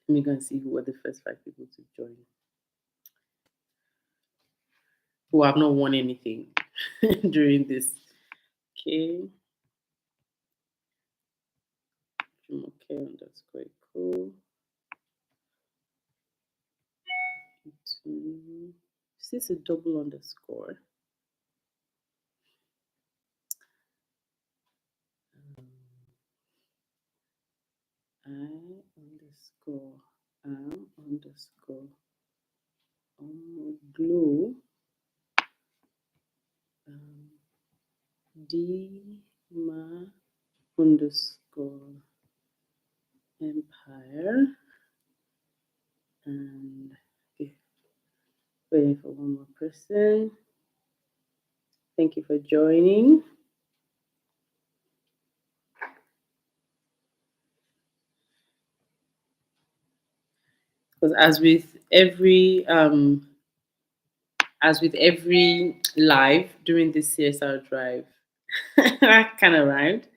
Let me go and see who were the first 5 people to join who have not won anything during this. Okay. Okay, underscore cool. Is this a double underscore? I underscore underscore glow D ma underscore empire and okay, waiting for one more person. Thank you for joining. Because as with every live during this CSR drive, that kind of rhymed.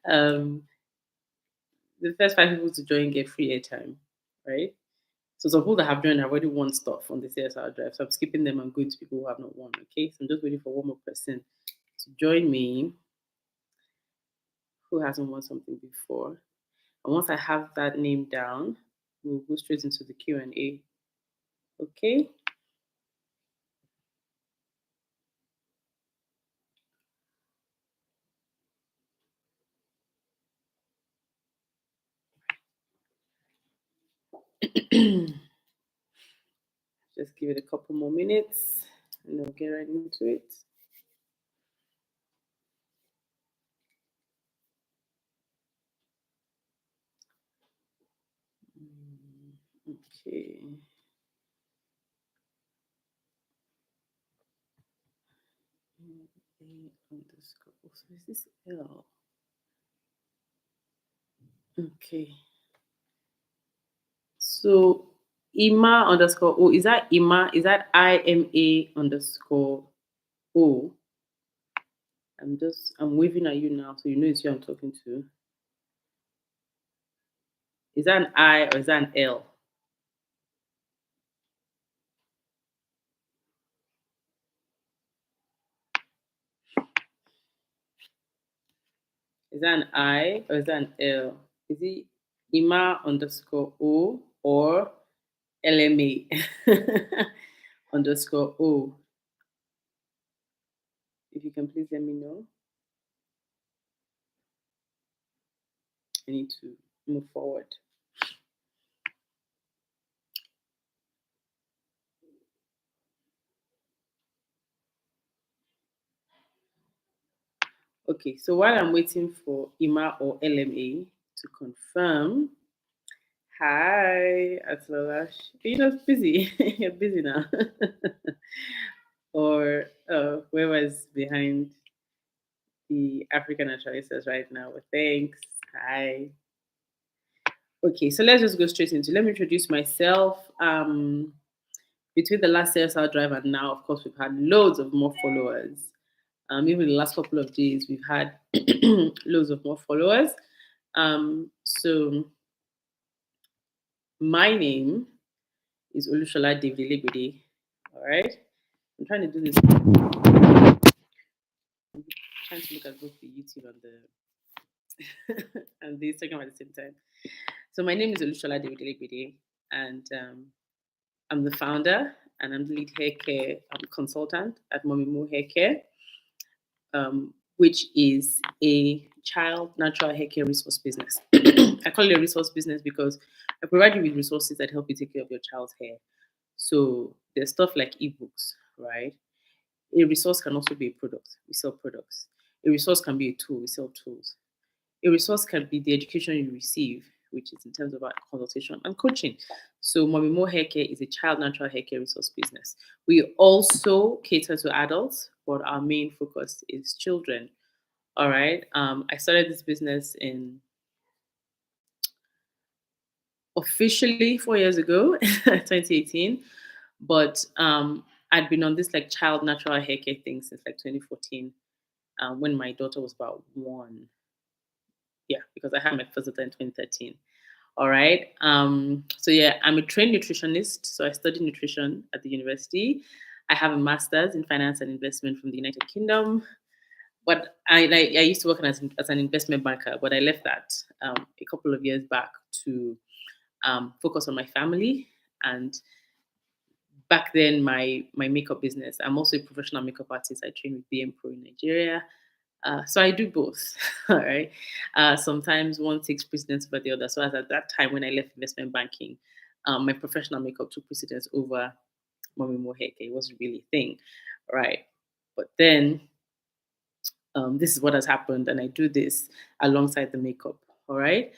um, the first 5 people to join get free airtime, right? So some people that have joined have already won stuff on the CSR drive. So I'm skipping them and going to people who have not won. Okay, so I'm just waiting for one more person to join me who hasn't won something before. And once I have that name down, we'll go straight into the Q&A. Okay. Just give it a couple more minutes and we'll get right into it. Okay. A underscore. So is this L? Okay. So Ima underscore O. Is that Ima? Is that IMA underscore O? I'm waving at you now so you know it's who I'm talking to. Is that an I or is that an L? Is that an I or is that an L? Is it Ima underscore O or LMA underscore O? If you can please let me know. I need to move forward. Okay, so while I'm waiting for Ima or LMA to confirm, hi, Atlalash. You're just busy. You're busy now. Or whoever's behind the African naturalists right now. Thanks. Hi. Okay, so let's just go straight into. Let me introduce myself. Between the last CSR drive and now, of course, we've had loads of more followers. Even the last couple of days, we've had loads of more followers. So my name is Olushola Deviligbede. All right. I'm trying to do this. I'm trying to look at both the YouTube and the and the Instagram at the same time. So my name is Olushola Deviligbede, and I'm the founder and I'm the lead hair care consultant at MummyMo Hair Care, which is a child natural hair care resource business. I call it a resource business because I provide you with resources that help you take care of your child's hair. So there's stuff like ebooks, right? A resource can also be a product. We sell products. A resource can be a tool. We sell tools. A resource can be the education you receive, which is in terms of our consultation and coaching. So MummyMo Hair Care is a child natural hair care resource business. We also cater to adults, but our main focus is children. All right. I started this business in officially 4 years ago, 2018, but I'd been on this like child natural hair care thing since like 2014, when my daughter was about 1. Yeah, because I had my first daughter in 2013. All right. So yeah, I'm a trained nutritionist. So I studied nutrition at the university. I have a master's in finance and investment from the United Kingdom. But I used to work as an investment banker, but I left that a couple of years back to focus on my family. And back then, my makeup business. I'm also a professional makeup artist. I train with BM Pro in Nigeria. So I do both. All right. Sometimes one takes precedence over the other. So as at that time when I left investment banking, my professional makeup took precedence over MummyMo hair care. It wasn't really a thing, right? But then this is what has happened, and I do this alongside the makeup. All right.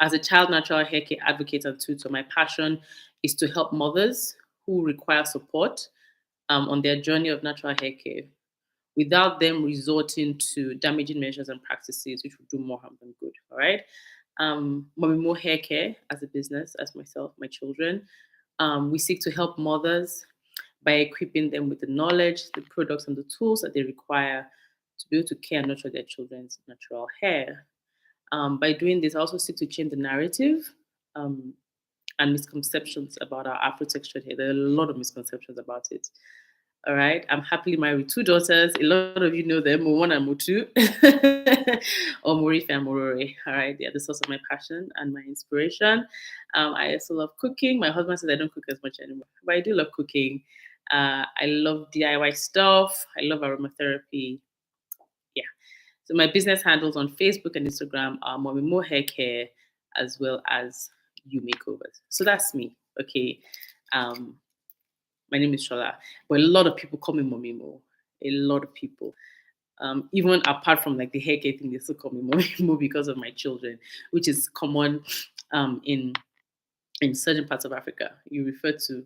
As a child natural hair care advocate and tutor, my passion is to help mothers who require support on their journey of natural hair care without them resorting to damaging measures and practices which would do more harm than good. All right. MummyMo Hair Care as a business, as myself, my children, we seek to help mothers by equipping them with the knowledge, the products, and the tools that they require to be able to care and nurture their children's natural hair. By doing this, I also seek to change the narrative um, and misconceptions about our Afro textured hair. There are a lot of misconceptions about it. All right. I'm happily married with two daughters. A lot of you know them, Mo1 and Mo2, or Morife and Morore. All right. They are the source of my passion and my inspiration. I also love cooking. My husband says I don't cook as much anymore, but I do love cooking. I love DIY stuff. I love aromatherapy. Yeah. So my business handles on Facebook and Instagram are Mommy Mo Hair Care as well as You Makeovers. So that's me. Okay. Um, my name is Shola, but a lot of people call me Mommy Mo. A lot of people. Even apart from like the hair care thing, they still call me Mommy Mo because of my children, which is common um, in in certain parts of Africa. You refer to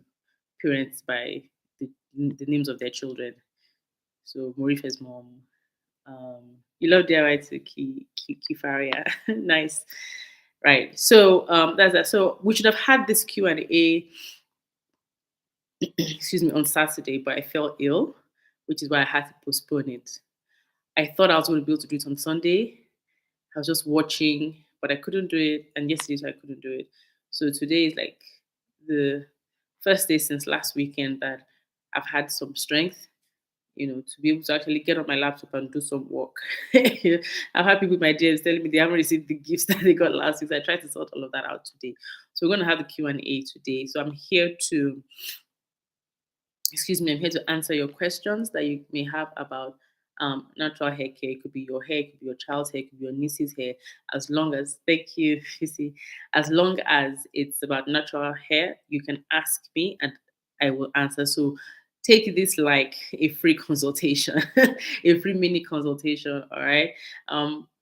parents by the names of their children. So Morife's mom. You love DIY to Kifaria. Nice. Right. So that's that. So we should have had this Q&A excuse me, on Saturday, but I fell ill, which is why I had to postpone it. I thought I was going to be able to do it on Sunday. I was just watching, but I couldn't do it. And yesterday, so I couldn't do it. So today is like the first day since last weekend that I've had some strength, to be able to actually get on my laptop and do some work. I've had people in my DMs telling me they haven't received the gifts that they got last week. So I tried to sort all of that out today. So we're going to have the Q&A today. So I'm here to I'm here to answer your questions that you may have about natural hair care. It could be your hair, it could be your child's hair, it could be your niece's hair. As long as, thank you, you see, as long as it's about natural hair, you can ask me and I will answer. So take this like a free consultation, a free mini consultation. All right.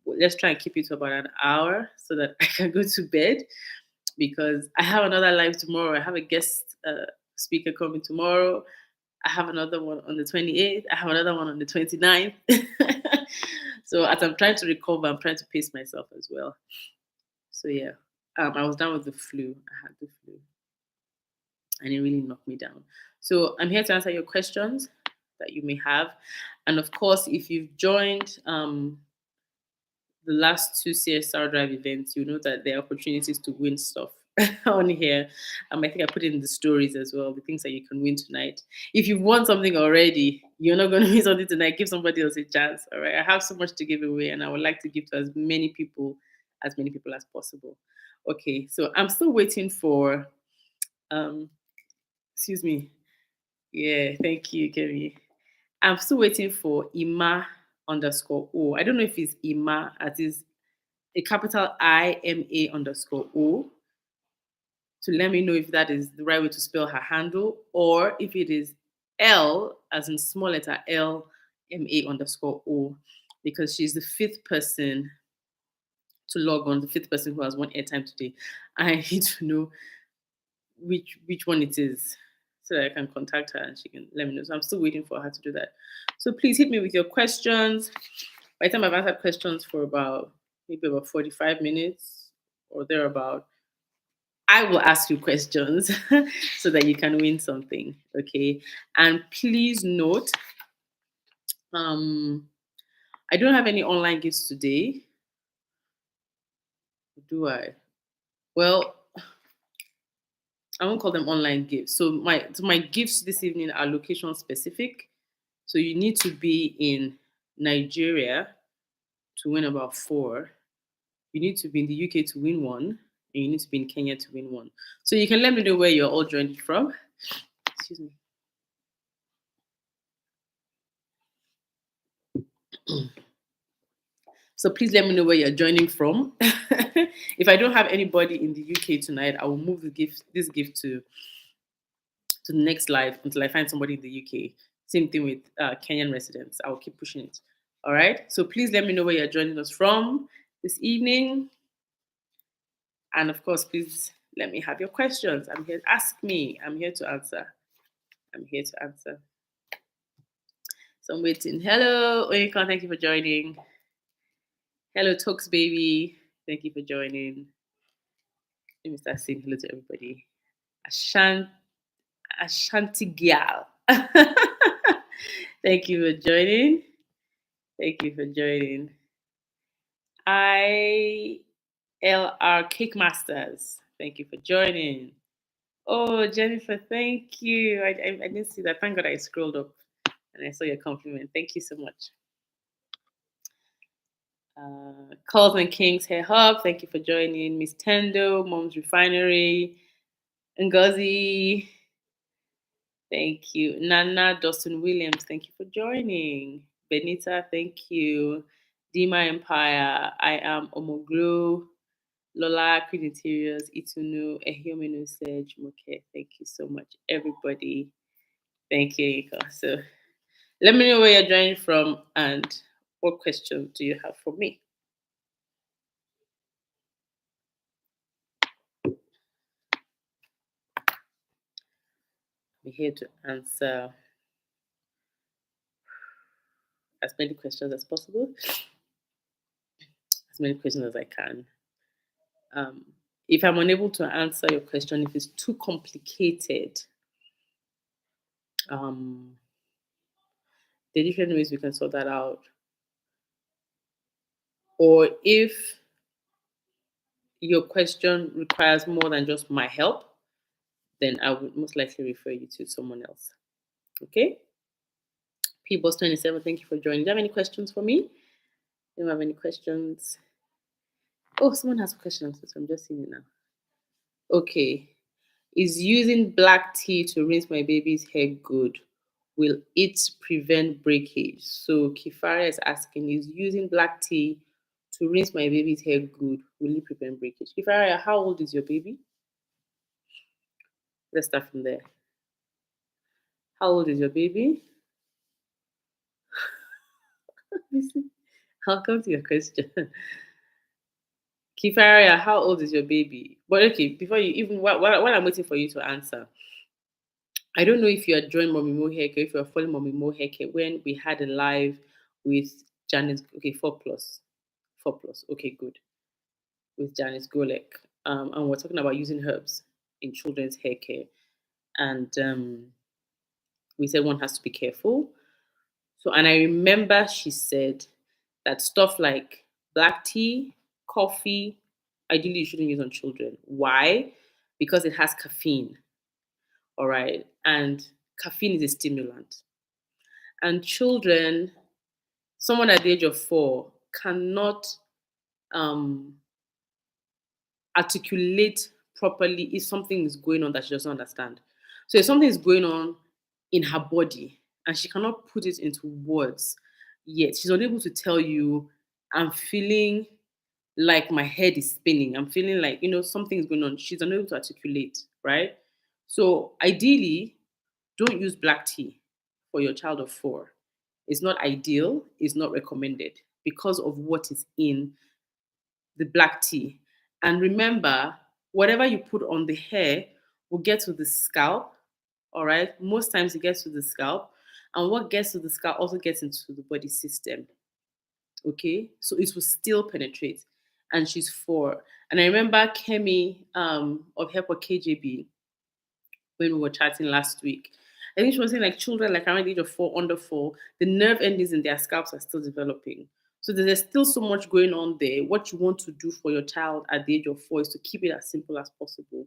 Let's try and keep it to about an hour so that I can go to bed because I have another live tomorrow. I have a guest speaker coming tomorrow. I have another one on the 28th. I have another one on the 29th. So as I'm trying to recover, I'm trying to pace myself as well. So yeah, I was down with the flu. I had the flu, and it really knocked me down. So I'm here to answer your questions that you may have, and of course, if you've joined the last two CSR Drive events, you know that there are opportunities to win stuff on here. I think I put it in the stories as well, the things that you can win tonight. If you've won something already, you're not going to win something tonight. Give somebody else a chance. All right. I have so much to give away, and I would like to give to as many people as possible. Okay. So I'm still waiting for, um, excuse me. Yeah. Thank you, Kemi. I'm still waiting for Ima underscore O. I don't know if it's Ima, as is a capital IMA underscore O, to let me know if that is the right way to spell her handle or if it is L as in small letter LMA underscore O, because she's the fifth person to log on, the fifth person who has won airtime today. I need to know which one it is so that I can contact her and she can let me know. So I'm still waiting for her to do that. So please hit me with your questions. By the time I've answered questions for maybe about 45 minutes or thereabout, I will ask you questions so that you can win something. Okay. And please note, um, I don't have any online gifts today. Do I? Well, I won't call them online gifts. So my gifts this evening are location specific. So you need to be in Nigeria to win about four. You need to be in the UK to win one, and you need to be in Kenya to win one. So you can let me know where you're all joining from. Excuse me. So please let me know where you're joining from. If I don't have anybody in the UK tonight, I will move this gift to the next live until I find somebody in the UK. Same thing with Kenyan residents. I will keep pushing it. All right. So please let me know where you're joining us from this evening. And of course, please let me have your questions. I'm here. Ask me. I'm here to answer. I'm here to answer. So I'm waiting. Hello, Oyinkan. Thank you for joining. Hello, Talks Baby. Thank you for joining. Let me start saying hello to everybody. Ashan Ashanti Gyal. Thank you for joining. Thank you for joining. ILR Cake Masters. Thank you for joining. Oh, Jennifer, thank you. I didn't see that. Thank God I scrolled up and I saw your compliment. Thank you so much. Carlton King's Hair Hub. Thank you for joining. Miss Tendo, Mom's Refinery, Ngozi. Thank you. Nana Dawson Williams, thank you for joining. Benita, thank you. Dima Empire, I am Omoglu. Lola, Creed Interiors, Itunu, Ehiomenu Sej, Moke. Thank you so much, everybody. Thank you, Ika. So let me know where you're joining from and what questions do you have for me? I'm here to answer as many questions as possible, as many questions as I can. Um, if I'm unable to answer your question, if it's too complicated, um, there are different ways we can sort that out. Or if your question requires more than just my help, then I would most likely refer you to someone else. Okay? P-Boss27, thank you for joining. Do you have any questions for me? Do you have any questions? Oh, someone has a question, so I'm just seeing it now. Okay. Is using black tea to rinse my baby's hair good? Will it prevent breakage? So Kifara is asking, is using black tea to rinse my baby's hair good? Will it prevent breakage? Kifara, how old is your baby? Let's start from there. How old is your baby? I'll come to your question. Kifaria, how old is your baby? But okay, before you even while I'm waiting for you to answer, I don't know if you are joining MummyMo Haircare, if you're following MummyMo Haircare, when we had a live with Janice, okay, 4 plus. 4 plus, okay, good. With Janice Golek. And we're talking about using herbs in children's hair care. And we said one has to be careful. So, and I remember she said that stuff like black tea, coffee, ideally you shouldn't use on children. Why? Because it has caffeine. All right. And caffeine is a stimulant. And children, someone at the age of 4, cannot um, articulate properly if something is going on that she doesn't understand. So if something is going on in her body and she cannot put it into words yet, she's unable to tell you, I'm feeling like my head is spinning. I'm feeling like, something is going on. She's unable to articulate, right? So ideally, don't use black tea for your child of 4. It's not ideal, it's not recommended because of what is in the black tea. And remember, whatever you put on the hair will get to the scalp. All right. Most times it gets to the scalp. And what gets to the scalp also gets into the body system. Okay. So it will still penetrate. And she's 4. And I remember Kemi of Help or KJB when we were chatting last week. I think she was saying like children like around the age of 4, under 4, the nerve endings in their scalps are still developing. So there's still so much going on there. What you want to do for your child at the age of 4 is to keep it as simple as possible.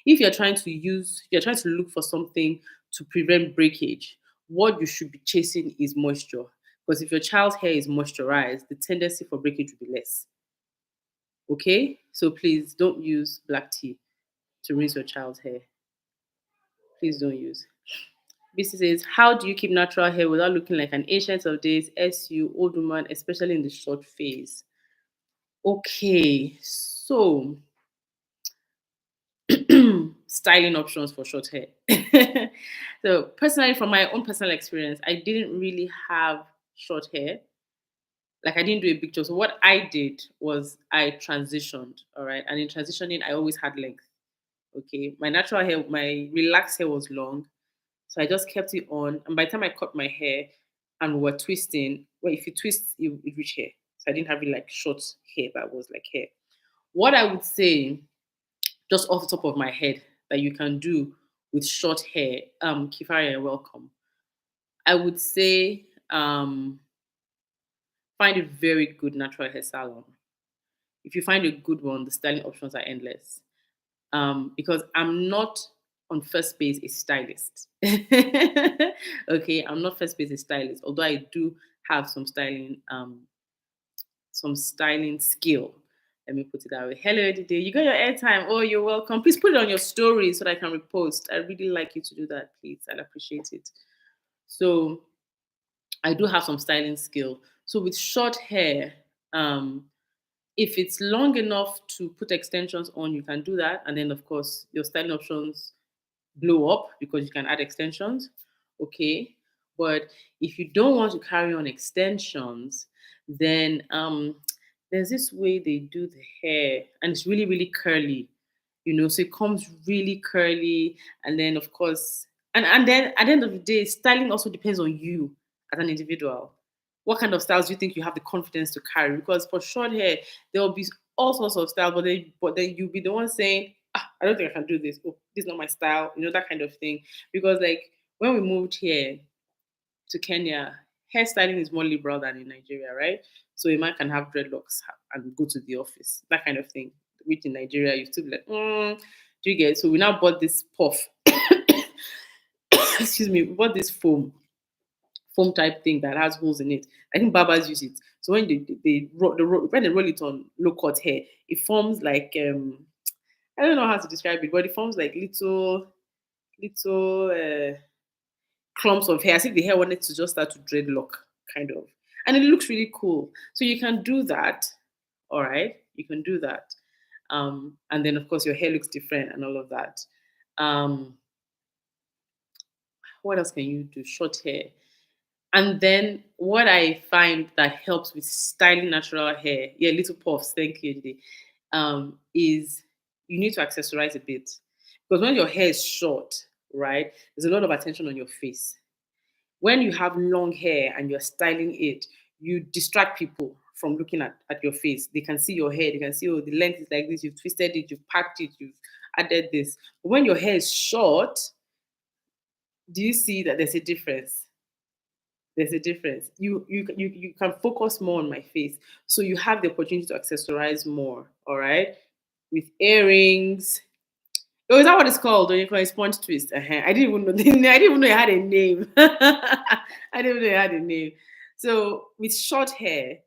If you're trying to look for something to prevent breakage, what you should be chasing is moisture. Because if your child's hair is moisturized, the tendency for breakage will be less. Okay? So please don't use black tea to rinse your child's hair. Please don't use. BC says, how do you keep natural hair without looking like an ancient of days, SU, old woman, especially in the short phase? Okay, so styling options for short hair. So personally, from my own personal experience, I didn't really have short hair. Like I didn't do a big job. So what I did was I transitioned. All right. And in transitioning, I always had length. Okay. My natural hair, my relaxed hair was long. So I just kept it on. And by the time I cut my hair and we were twisting, well, if you twist, it reach hair. So I didn't have it like short hair that was like hair. What I would say, just off the top of my head, that you can do with short hair, Kifari, you're welcome. I would say find a very good natural hair salon. If you find a good one, the styling options are endless. Because I'm not on first base a stylist. Okay, I'm not first base a stylist, although I do have some styling skill. Let me put it that way. Hello, Dide. You got your airtime. Oh, you're welcome. Please put it on your story so that I can repost. I really like you to do that, please. I'd appreciate it. So I do have some styling skill. So with short hair, um, if it's long enough to put extensions on, you can do that. And then, of course, your styling options blow up because you can add extensions. Okay. But if you don't want to carry on extensions, then there's this way they do the hair, and it's really, really curly, so it comes really curly. And then, of course, and then at the end of the day, styling also depends on you as an individual. What kind of styles do you think you have the confidence to carry? Because for short hair, there will be all sorts of styles, but then you'll be the one saying, I don't think I can do this. Oh, this is not my style, that kind of thing. Because like when we moved here to Kenya, hairstyling is more liberal than in Nigeria, right? So a man can have dreadlocks and go to the office, that kind of thing. Which in Nigeria, you still be like, do you get? So we now bought this puff. Excuse me, we bought this foam type thing that has holes in it. I think barbers use it. So when when they roll it on low cut hair, it forms like I don't know how to describe it, but it forms like little clumps of hair, as if the hair wanted to just start to dreadlock, kind of. And it looks really cool. So you can do that. All right, you can do that. And then of course your hair looks different and all of that. Um, what else can you do? Short hair. And then what I find that helps with styling natural hair, yeah, little puffs, thank you, Jide, is you need to accessorize a bit. Because when your hair is short, right, there's a lot of attention on your face. When you have long hair and you're styling it, you distract people from looking at your face. They can see your hair, they can see, oh, the length is like this, you've twisted it, you've packed it, you've added this. But when your hair is short, do you see that there's a difference? There's a difference. You can focus more on my face. So you have the opportunity to accessorize more, all right? With earrings. Oh, is that what it's called? Or you call it sponge twist? I didn't even know. I didn't even know it had a name. I didn't even know it had a name. So with short hair,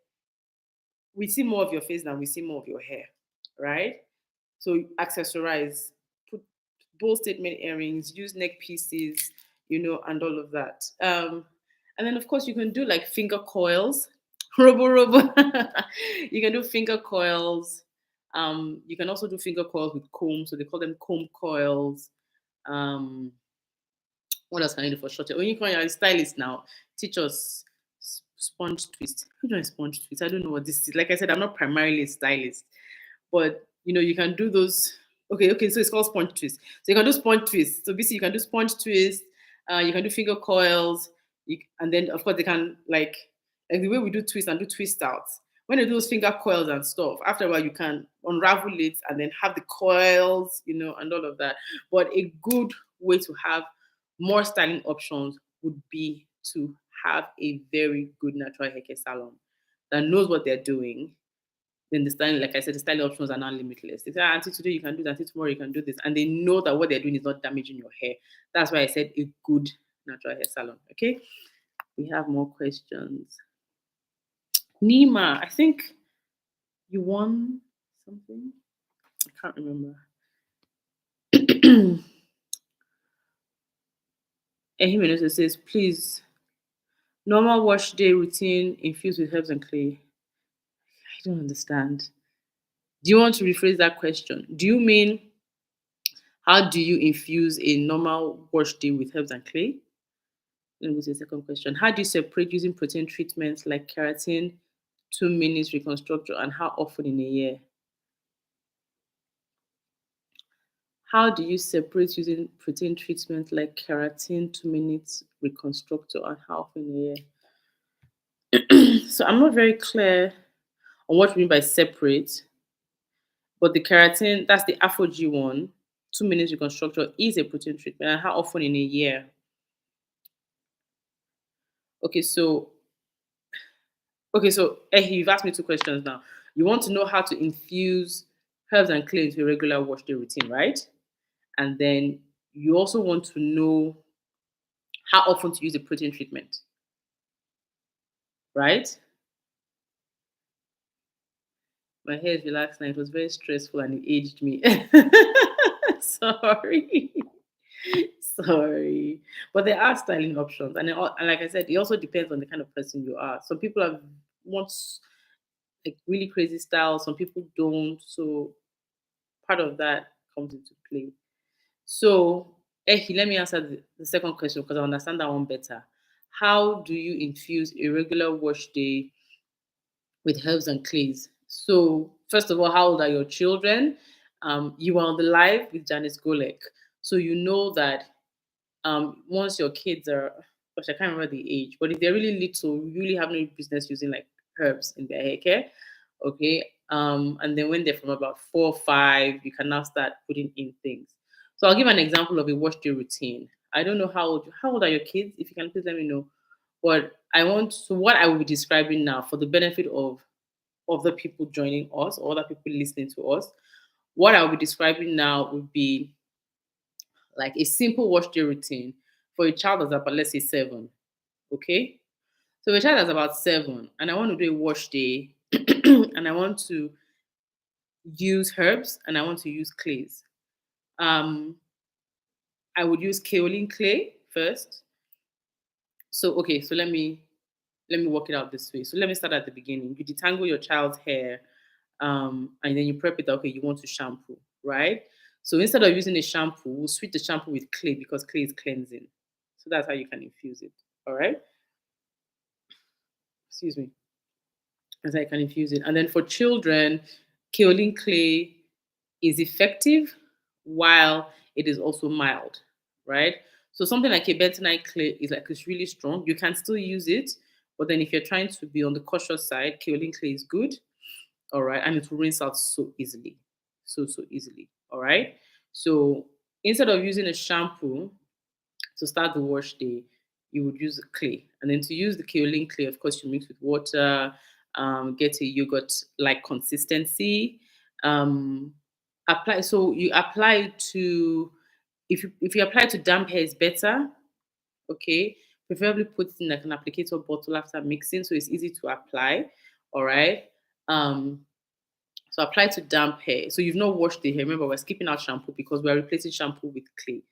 we see more of your face than we see more of your hair, right? So accessorize, put bold statement earrings, use neck pieces, and all of that. And then of course you can do like finger coils, robo. You can do finger coils. You can also do finger coils with comb, so they call them comb coils. Um, what else can you do for short hair? When you are a stylist now, teach us sponge twist. Who do I sponge twist? I don't know what this is. Like I said, I'm not primarily a stylist, but you can do those. Okay. So it's called sponge twist. So you can do sponge twist. So basically, you can do sponge twist. You can do finger coils. And then of course they can like the way we do twist and do twist outs. When you do those finger coils and stuff, after a while you can unravel it and then have the coils, and all of that. But a good way to have more styling options would be to have a very good natural hair care salon. that knows what they're doing, then the styling, like I said, the styling options are now limitless. They say, "Ah, auntie, today you can do that, auntie, tomorrow you can do this." And they know that what they're doing is not damaging your hair. That's why I said a good natural hair salon. Okay. We have more questions. Nima, I think you won something. I can't remember. Ehimenoso says, please, normal wash day routine infused with herbs and clay. I don't understand. Do you want to rephrase that question? Do you mean how do you infuse a normal wash day with herbs and clay? Let me go to the second question. How do you separate using protein treatments like keratin, 2 minutes reconstructor, and how often in a year? How do you separate using protein treatments like keratin, 2 minutes reconstructor, and how often in a year? So I'm not very clear on what you mean by separate, but the keratin, that's the Afro G1, 2 minutes reconstructor is a protein treatment. And how often in a year? Okay, so you've asked me two questions now. You want to know how to infuse herbs and clay into a regular wash day routine, right? And then you also want to know how often to use a protein treatment, right? My hair is relaxed now. It was very stressful and it aged me. Sorry. Sorry. But there are styling options. And like I said, it also depends on the kind of person you are. Some people have want like really crazy styles, some people don't. So part of that comes into play. So, let me answer the second question because I understand that one better. How do you infuse a regular wash day with herbs and clays? So, first of all, how old are your children? You are on the live with Janice Golek. So, you know that once your kids are, gosh, I can't remember the age, but if they're really little, you really have no business using like herbs in their hair care. Okay. And then when they're from about 4 or 5, you can now start putting in things. So I'll give an example of a wash day routine. I don't know how old are your kids? If you can please let me know. But what I will be describing now for the benefit of other people joining us or other people listening to us. What I'll be describing now would be like a simple wash day routine for a child that's about, let's say, 7. Okay. So a child that's about 7 and I want to do a wash day and I want to use herbs and I want to use clays. Um, I would use kaolin clay first. So okay, so let me work it out this way. So let me start at the beginning. You detangle your child's hair, and then you prep it. Okay, you want to shampoo, right? So instead of using a shampoo, we'll switch the shampoo with clay because clay is cleansing. So that's how you can infuse it. All right. Excuse me. That's how you can infuse it. And then for children, kaolin clay is effective while it is also mild, right? So something like a bentonite clay is like it's really strong. You can still use it, but then if you're trying to be on the cautious side, kaolin clay is good, all right, and it will rinse out so easily, so easily, all right. So instead of using a shampoo to start the wash day, you would use clay, and then to use the kaolin clay, of course, you mix with water, get a yogurt like consistency. Um, apply so you apply to if you apply to damp hair is better, okay. Preferably put it in like an applicator bottle after mixing so it's easy to apply. All right. Um, so apply to damp hair. So you've not washed the hair. Remember, we're skipping out shampoo because we're replacing shampoo with clay.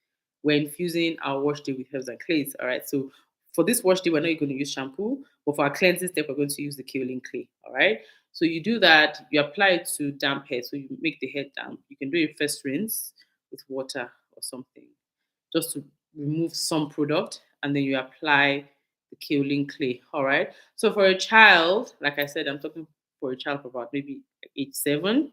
We're infusing our wash day with herbs and clays. All right. So for this wash day, we're not going to use shampoo, but for our cleansing step, we're going to use the kaolin clay. All right. So you do that, you apply it to damp hair. So you make the hair damp. You can do a first rinse with water or something just to remove some product, and then you apply the kaolin clay. All right. So for a child, like I said, I'm talking for a child of about maybe age 7.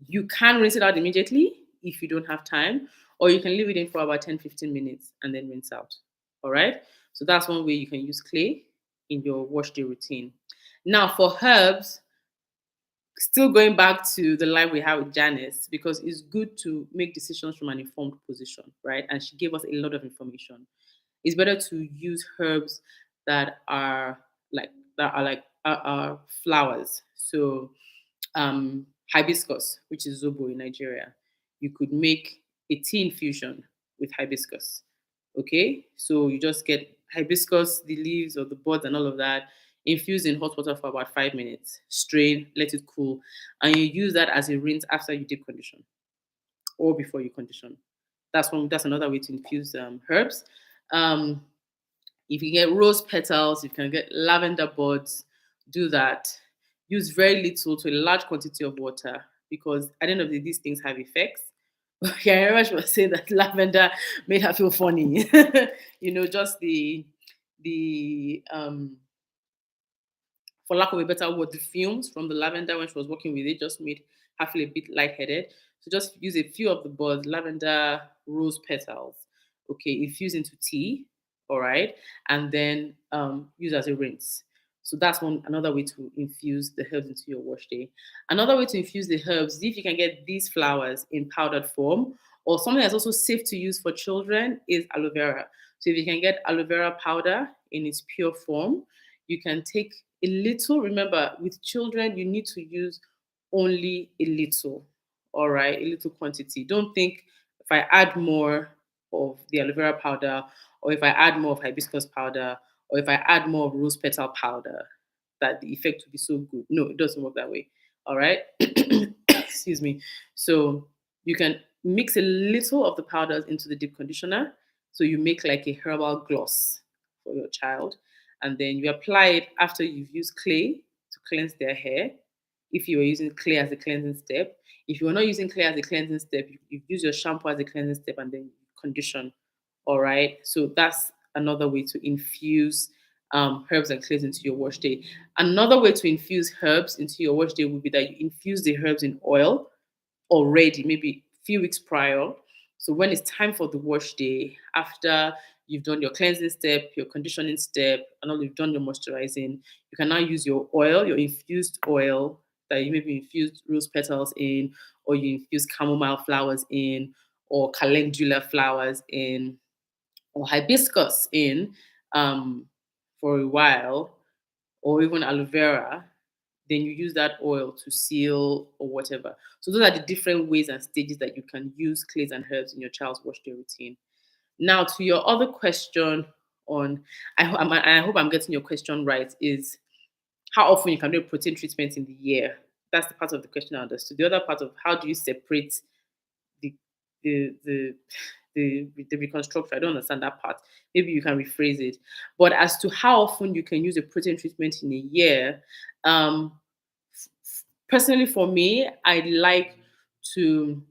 You can rinse it out immediately if you don't have time, or you can leave it in for about 10-15 minutes and then rinse out. All right. So that's one way you can use clay in your wash day routine. Now for herbs, still going back to the live we have with Janice, because it's good to make decisions from an informed position, right? And she gave us a lot of information. It's better to use herbs that are like flowers. So hibiscus, which is zobo in Nigeria, you could make a tea infusion with hibiscus. Okay, so you just get hibiscus, the leaves or the buds and all of that, infused in hot water for about 5 minutes. Strain, let it cool, and you use that as a rinse after you deep condition or before you condition. That's one. That's another way to infuse herbs. Um, if you get rose petals, you can get lavender buds. Do that. Use very little to a large quantity of water because at the end of the day, these things have effects. Okay, I remember she was saying that lavender made her feel funny. Just the for lack of a better word, the fumes from the lavender when she was working with it just made her feel a bit lightheaded. So just use a few of the buds, lavender, rose petals. Okay, infuse into tea, all right, and then use as a rinse. So that's another way to infuse the herbs into your wash day. Another way to infuse the herbs, if you can get these flowers in powdered form, or something that's also safe to use for children is aloe vera. So if you can get aloe vera powder in its pure form, you can take a little. Remember, with children, you need to use only a little, all right, a little quantity. Don't think if I add more of the aloe vera powder, or if I add more of hibiscus powder, or if I add more of rose petal powder, that the effect will be so good. No, it doesn't work that way. All right. Excuse me. So you can mix a little of the powders into the deep conditioner. So you make like a herbal gloss for your child. And then you apply it after you've used clay to cleanse their hair. If you were using clay as a cleansing step, if you were not using clay as a cleansing step, you use your shampoo as a cleansing step and then you condition. All right. So that's another way to infuse herbs and clays into your wash day. Another way to infuse herbs into your wash day would be that you infuse the herbs in oil already, maybe a few weeks prior. So when it's time for the wash day, after you've done your cleansing step, your conditioning step, and all you've done your moisturizing, you can now use your oil, your infused oil that you maybe infused rose petals in, or you infuse chamomile flowers in, or calendula flowers in, or hibiscus in for a while, or even aloe vera, then you use that oil to seal or whatever. So those are the different ways and stages that you can use clays and herbs in your child's wash day routine. Now, to your other question on, I hope I'm getting your question right, is how often you can do a protein treatment in the year. That's the part of the question I understood. The other part of how do you separate the the the the reconstruction. I don't understand that part. Maybe you can rephrase it. But as to how often you can use a protein treatment in a year, um, personally for me, I like to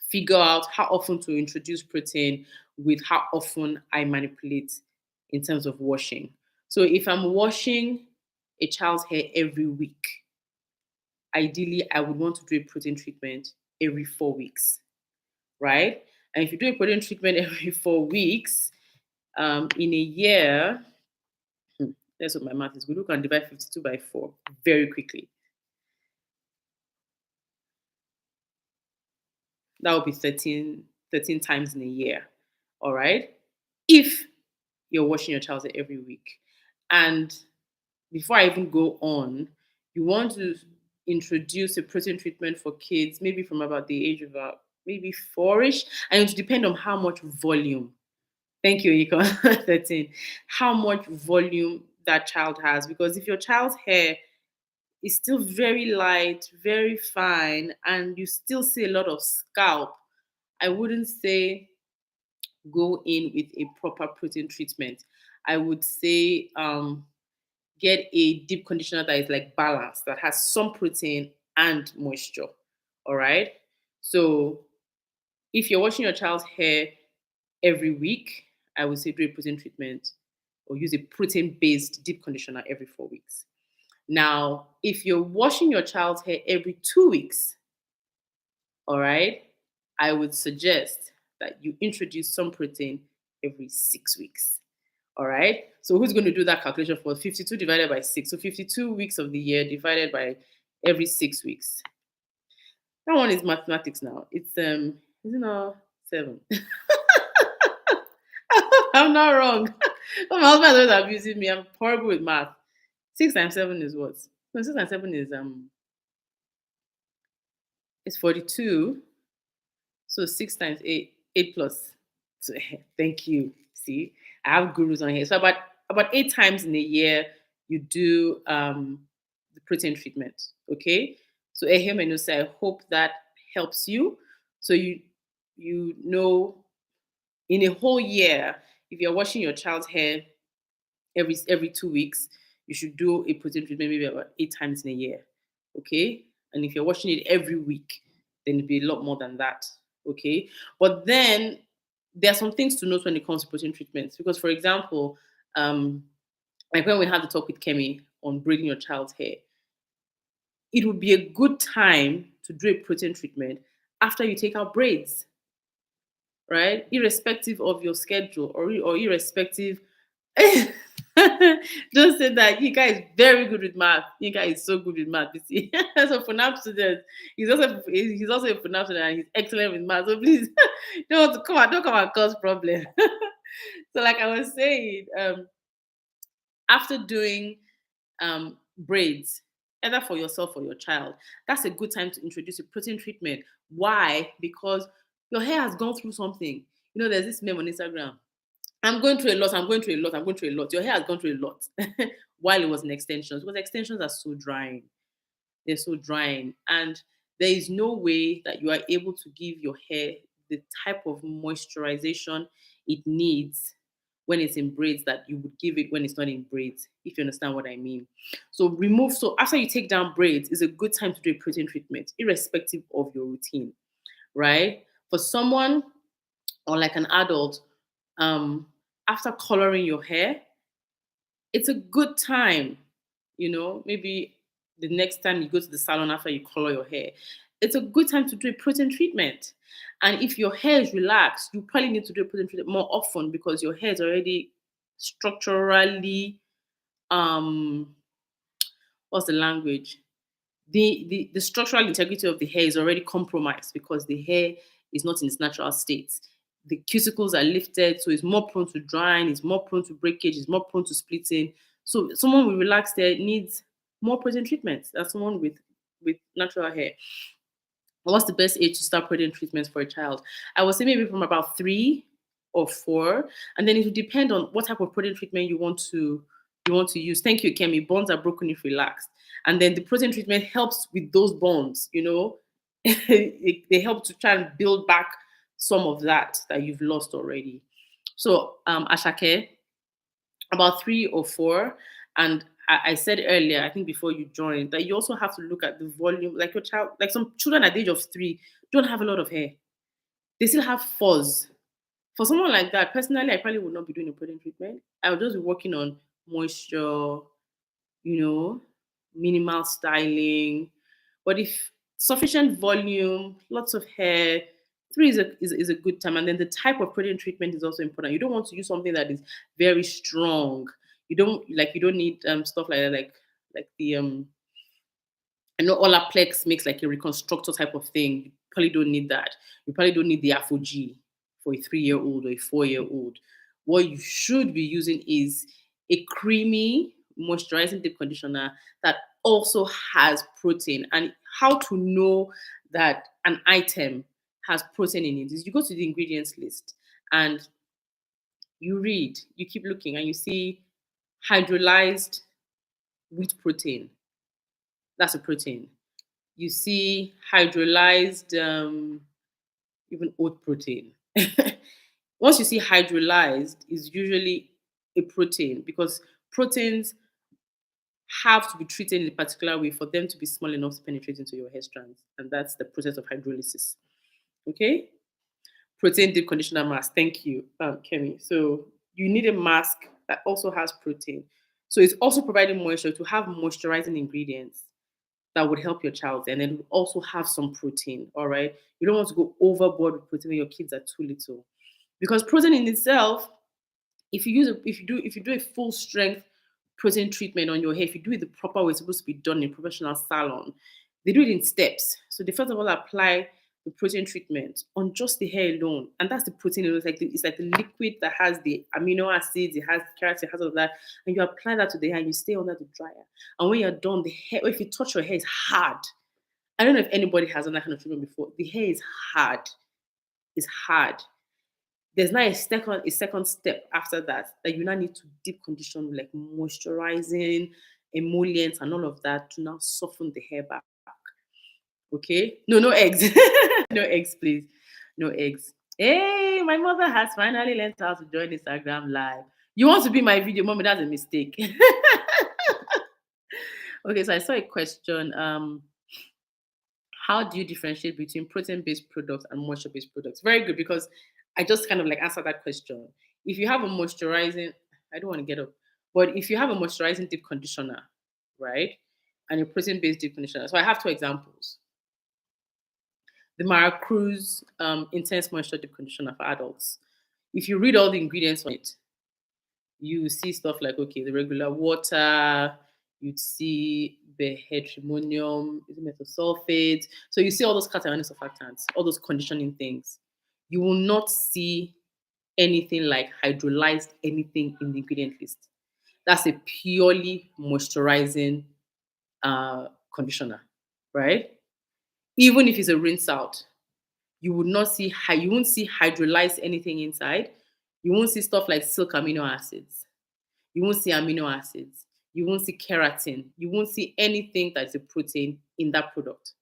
figure out how often to introduce protein with how often I manipulate in terms of washing. So if I'm washing a child's hair every week, ideally I would want to do a protein treatment every 4 weeks, right? And if you do a protein treatment every 4 weeks, in a year, that's what my math is. We look and divide 52 by 4 very quickly. That would be 13 times in a year. All right. If you're washing your child's hair every week. And before I even go on, you want to introduce a protein treatment for kids, maybe from about the age of about maybe four-ish, and it will depend on how much volume. Thank you, Ika. 13. How much volume that child has. Because if your child's hair is still very light, very fine, and you still see a lot of scalp, I wouldn't say go in with a proper protein treatment. I would say get a deep conditioner that is like balanced, that has some protein and moisture. All right. So if you're washing your child's hair every week, I would say do a protein treatment or use a protein based deep conditioner every 4 weeks. Now, if you're washing your child's hair every 2 weeks, all right, I would suggest that you introduce some protein every 6 weeks. All right. So who's going to do that calculation for 52 divided by 6? So 52 weeks of the year divided by every 6 weeks. That one is mathematics now. It's is it not 7? I'm not wrong. My husband is always abusing me. I'm horrible with math. Six times seven is what? No, six times seven is 42. So six times eight, eight plus. So thank you. See, I have gurus on here. So about eight times in a year, you do the protein treatment. Okay. So say I hope that helps you. So you know in a whole year, if you're washing your child's hair every 2 weeks, you should do a protein treatment maybe about eight times in a year. Okay. And if you're washing it every week, then it'd be a lot more than that. Okay. But then there are some things to note when it comes to protein treatments. Because for example, like when we had the talk with Kemi on braiding your child's hair, it would be a good time to do a protein treatment after you take out braids, right? Irrespective of your schedule or irrespective. Just say that you guys very good with math. You guys is so good with math. You see, so for now student, he's also a FNAP student and he's excellent with math. So please don't come and cause problem. So like I was saying, after doing braids, either for yourself or your child, that's a good time to introduce a protein treatment. Why? Because your hair has gone through something. There's this meme on Instagram. I'm going through a lot. I'm going through a lot. I'm going through a lot. Your hair has gone through a lot while it was in extensions because extensions are so drying. They're so drying. And there is no way that you are able to give your hair the type of moisturization it needs when it's in braids that you would give it when it's not in braids, if you understand what I mean. So after you take down braids, it's a good time to do a protein treatment, irrespective of your routine, right? For someone or like an adult, after coloring your hair, it's a good time, maybe the next time you go to the salon after you color your hair, it's a good time to do a protein treatment. And if your hair is relaxed, you probably need to do a protein treatment more often because your hair is already structurally, um, what's the language? The structural integrity of the hair is already compromised because the hair is not in its natural state. The cuticles are lifted, so it's more prone to drying, it's more prone to breakage, it's more prone to splitting. So someone with relaxed hair needs more protein treatments than someone with natural hair. What's the best age to start protein treatments for a child? I would say maybe from about 3 or 4, and then it will depend on what type of protein treatment you want to use. Thank you, Kemi. Bonds are broken if relaxed, and then the protein treatment helps with those bonds. They help to try and build back some of that you've lost already. So, Ashake, about 3 or 4, and I said earlier, I think before you joined, that you also have to look at the volume. Like your child, like some children at the age of 3 don't have a lot of hair. They still have fuzz. For someone like that, personally, I probably would not be doing a protein treatment. I would just be working on moisture, you know, minimal styling. But if sufficient volume, lots of hair, 3 is a good time. And then the type of protein treatment is also important. You don't want to use something that is very strong. You don't need stuff like that, like the I know Olaplex makes like a reconstructor type of thing. You probably don't need that. You probably don't need the Afo G for a 3-year-old or a 4-year-old. What you should be using is a creamy, moisturizing deep conditioner that also has protein. And how to know that an item has protein in it is you go to the ingredients list and you read, you keep looking, and you see hydrolyzed wheat protein. That's a protein. You see hydrolyzed, even oat protein. Once you see hydrolyzed, is usually a protein because proteins have to be treated in a particular way for them to be small enough to penetrate into your hair strands, and that's the process of hydrolysis. Okay, protein deep conditioner mask. Thank you, Kemi. So you need a mask that also has protein. So it's also providing moisture to have moisturizing ingredients that would help your child, and then also have some protein. All right, you don't want to go overboard with protein when your kids are too little, because protein in itself, if you do a full strength protein treatment on your hair, if you do it the proper way it's supposed to be done in a professional salon, they do it in steps. So they first of all apply the protein treatment on just the hair alone, and that's the protein alone. It's like the liquid that has the amino acids, it has keratin, it has all of that, and you apply that to the hair and you stay under the dryer. And when you're done, the hair, or if you touch your hair, it's hard. I don't know if anybody has done that kind of treatment before. The hair is hard. It's hard. There's not a second step after that you now need to deep condition with like moisturizing, emollients, and all of that to now soften the hair back. Okay? No, no eggs. No eggs, please. No eggs. Hey, my mother has finally learned how to join Instagram live. You want to be my video, mommy? That's a mistake. Okay, so I saw a question. How do you differentiate between protein-based products and moisture-based products? Very good, because I just kind of like answered that question. If you have a moisturizing, I don't want to get up, but if you have a moisturizing deep conditioner, right, and a protein-based deep conditioner, so I have two examples. The Mara Cruz Intense Moisture Deep Conditioner for adults. If you read all the ingredients on it, you see stuff like, okay, the regular water, you'd see the heterimonium, methyl sulfate. So you see all those cationic surfactants, all those conditioning things. You will not see anything like hydrolyzed anything in the ingredient list. That's a purely moisturizing conditioner, right? Even if it's a rinse out, you would not see you won't see hydrolyzed anything inside. You won't see stuff like silk amino acids. You won't see amino acids. You won't see keratin. You won't see anything that's a protein in that product.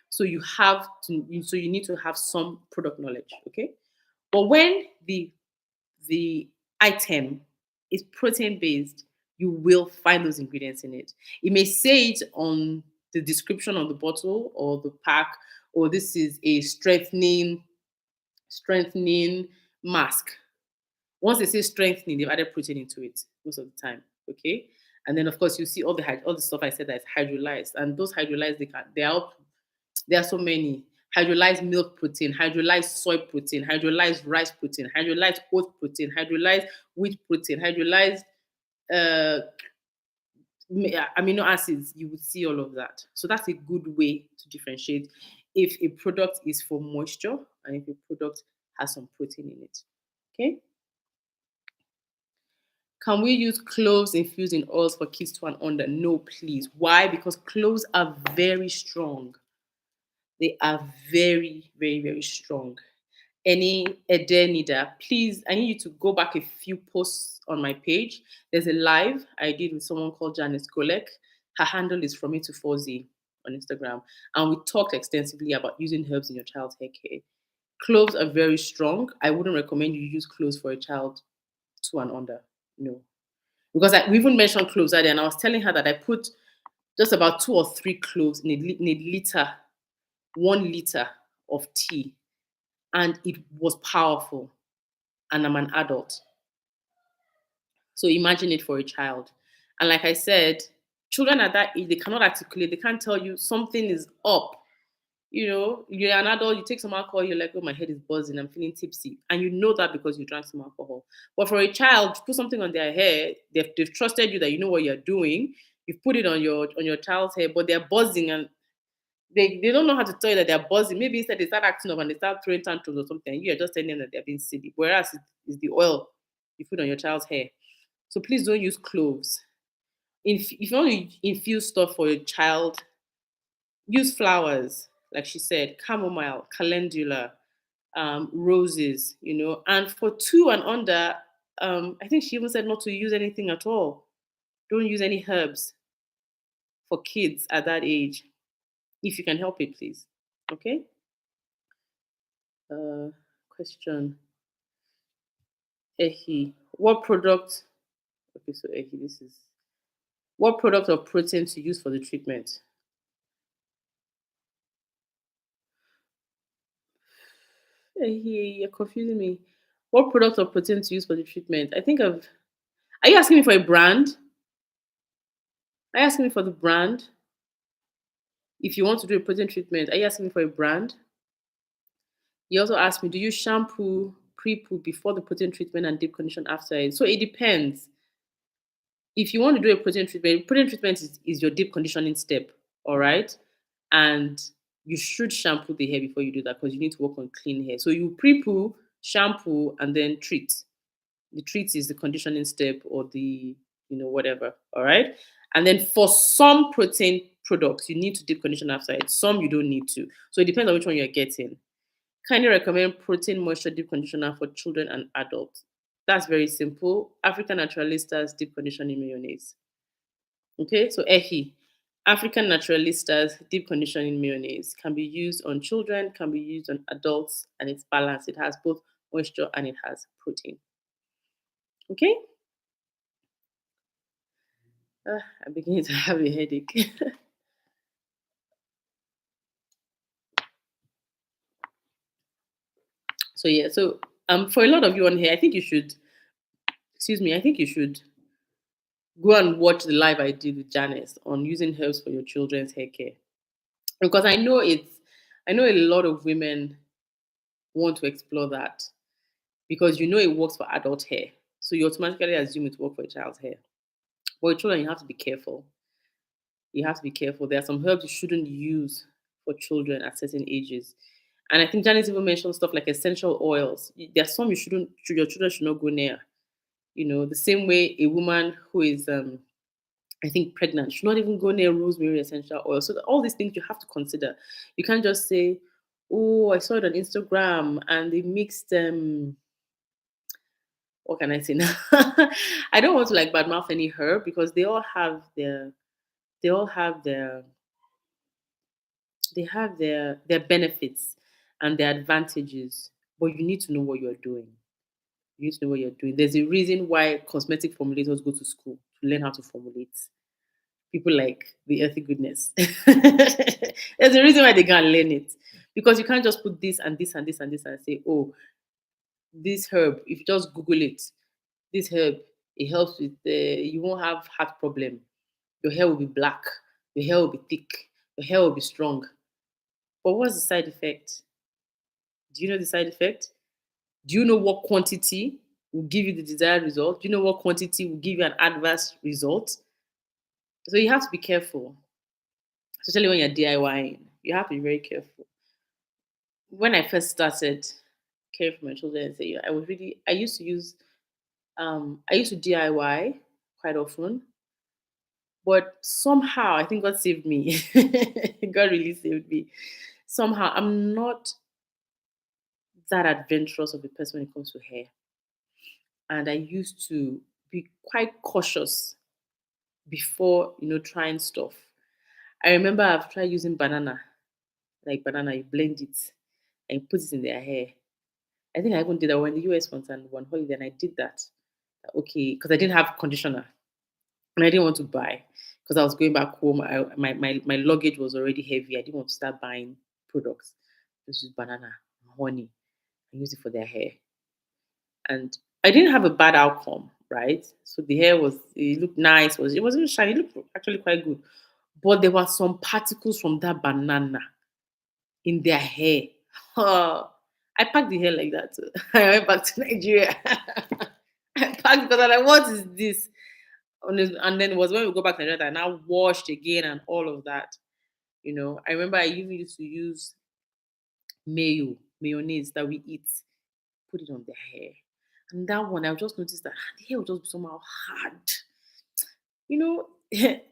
So you need to have some product knowledge, okay? But when the item is protein based, you will find those ingredients in it. It may say it on the description of the bottle or the pack, or this is a strengthening mask. Once they say strengthening, they've added protein into it most of the time. Okay. And then of course you see all the stuff I said that's hydrolyzed. And those hydrolyzed, there are so many. Hydrolyzed milk protein, hydrolyzed soy protein, hydrolyzed rice protein, hydrolyzed oat protein, hydrolyzed wheat protein, hydrolyzed uh, amino acids. You would see all of that. So that's a good way to differentiate if a product is for moisture and if a product has some protein in it. Okay. Can we use cloves infused in oils for kids 2 and under? No, please. Why? Because cloves are very strong. They are very, very, very strong. Any Edenida, please, I need you to go back a few posts on my page. There's a live I did with someone called Janice Golek. Her handle is from me to 4Z on Instagram. And we talked extensively about using herbs in your child's hair care. Cloves are very strong. I wouldn't recommend you use cloves for a child 2 and under. No. Because we even mentioned cloves earlier, and I was telling her that I put just about 2 or 3 cloves in a liter, 1 liter of tea, and it was powerful. And I'm an adult. So imagine it for a child. And like I said, children at that age, they cannot articulate, they can't tell you something is up. You know, you're an adult, you take some alcohol, you're like, oh, my head is buzzing, I'm feeling tipsy. And you know that because you drank some alcohol. But for a child, put something on their hair, they've trusted you that you know what you're doing. You've put it on your child's hair, but they're buzzing and they don't know how to tell you that they're buzzing. Maybe instead they start acting up and they start throwing tantrums or something. You're just telling them that they're being silly. Whereas it's the oil you put on your child's hair. So please don't use cloves. If you want to infuse stuff for your child, use flowers, like she said, chamomile, calendula, roses, And for 2 and under, I think she even said not to use anything at all. Don't use any herbs for kids at that age. If you can help it, please. Okay? Question. Ehi. What product? Okay, so Ehi, this is. What product or protein to use for the treatment? Ehi, you're confusing me. What product or protein to use for the treatment? I think of. Are you asking me for a brand? Are you asking me for the brand? If you want to do a protein treatment, are you asking me for a brand? You also asked me, do you shampoo, pre-poo before the protein treatment and deep condition after it? So it depends. If you want to do a protein treatment is your deep conditioning step, all right? And You should shampoo the hair before you do that because you need to work on clean hair. So you pre-poo, shampoo, and then treat. The treat is the conditioning step or the, whatever. All right. And then for some protein products, you need to deep condition after it. Some you don't need to. So it depends on which one you're getting. Kindly recommend protein moisture deep conditioner for children and adults. That's very simple. African Naturalistas deep conditioning mayonnaise. Okay, so Ehi. African Naturalistas deep conditioning mayonnaise can be used on children, can be used on adults, and it's balanced. It has both moisture and it has protein. Okay, I'm beginning to have a headache. So yeah, so for a lot of you on here, I think you should, excuse me, I think you should go and watch the live I did with Janice on using herbs for your children's hair care. Because I know a lot of women want to explore that because it works for adult hair. So you automatically assume it works for a child's hair. But with children, you have to be careful. You have to be careful. There are some herbs you shouldn't use for children at certain ages. And I think Janice even mentioned stuff like essential oils. There are some your children should not go near. The same way a woman who is I think pregnant should not even go near rosemary essential oil. So all these things you have to consider. You can't just say, "Oh, I saw it on Instagram and they mixed what can I say now?" I don't want to like badmouth any herb because they all have their benefits and their advantages. But you need to know what you're doing. You need to know what you're doing. There's a reason why cosmetic formulators go to school to learn how to formulate. People like the earthy goodness. There's a reason why they can't learn it. Because you can't just put this and this and this and this and say, oh, this herb, if you just Google it, this herb, it helps with you won't have heart problem. Your hair will be black. Your hair will be thick. Your hair will be strong. But what's the side effect? Do you know the side effect? Do you know what quantity will give you the desired result? Do you know what quantity will give you an adverse result? So you have to be careful, especially when you're DIYing. You have to be very careful. When I first started caring for my children, I used to I used to DIY quite often, but somehow I think God saved me. God really saved me. Somehow I'm not that adventurous of a person when it comes to hair, and I used to be quite cautious before trying stuff. I remember I've tried using banana, like banana, you blend it and you put it in their hair. I think I even did that when in the US once and one holiday, and I did that. Okay, because I didn't have conditioner and I didn't want to buy because I was going back home. My luggage was already heavy. I didn't want to start buying products. Just use banana, honey, and use it for their hair. And I didn't have a bad outcome, right? So the hair it looked nice, it wasn't shiny, it looked actually quite good. But there were some particles from that banana in their hair. Oh, I packed the hair like that. I went back to Nigeria. I packed because I'm like, what is this? And then it was when we go back to Nigeria that I now washed again and all of that. I remember I even used to use mayonnaise that we eat, put it on their hair. And that one, I just noticed that the hair will just be somehow hard.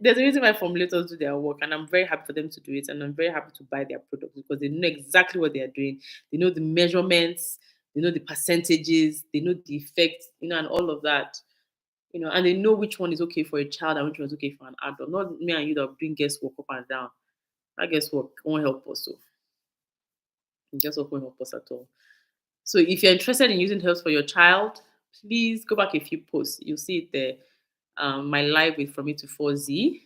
There's a reason why formulators do their work, and I'm very happy for them to do it. And I'm very happy to buy their products because they know exactly what they are doing. They know the measurements, they know the percentages, they know the effects, and all of that. And they know which one is okay for a child and which one is okay for an adult. Not me and you that are doing guesswork up and down. That guesswork won't help us. So guesswork won't help us at all. So if you're interested in using herbs for your child, please go back a few posts. You'll see it there. My live with From A to 4Z.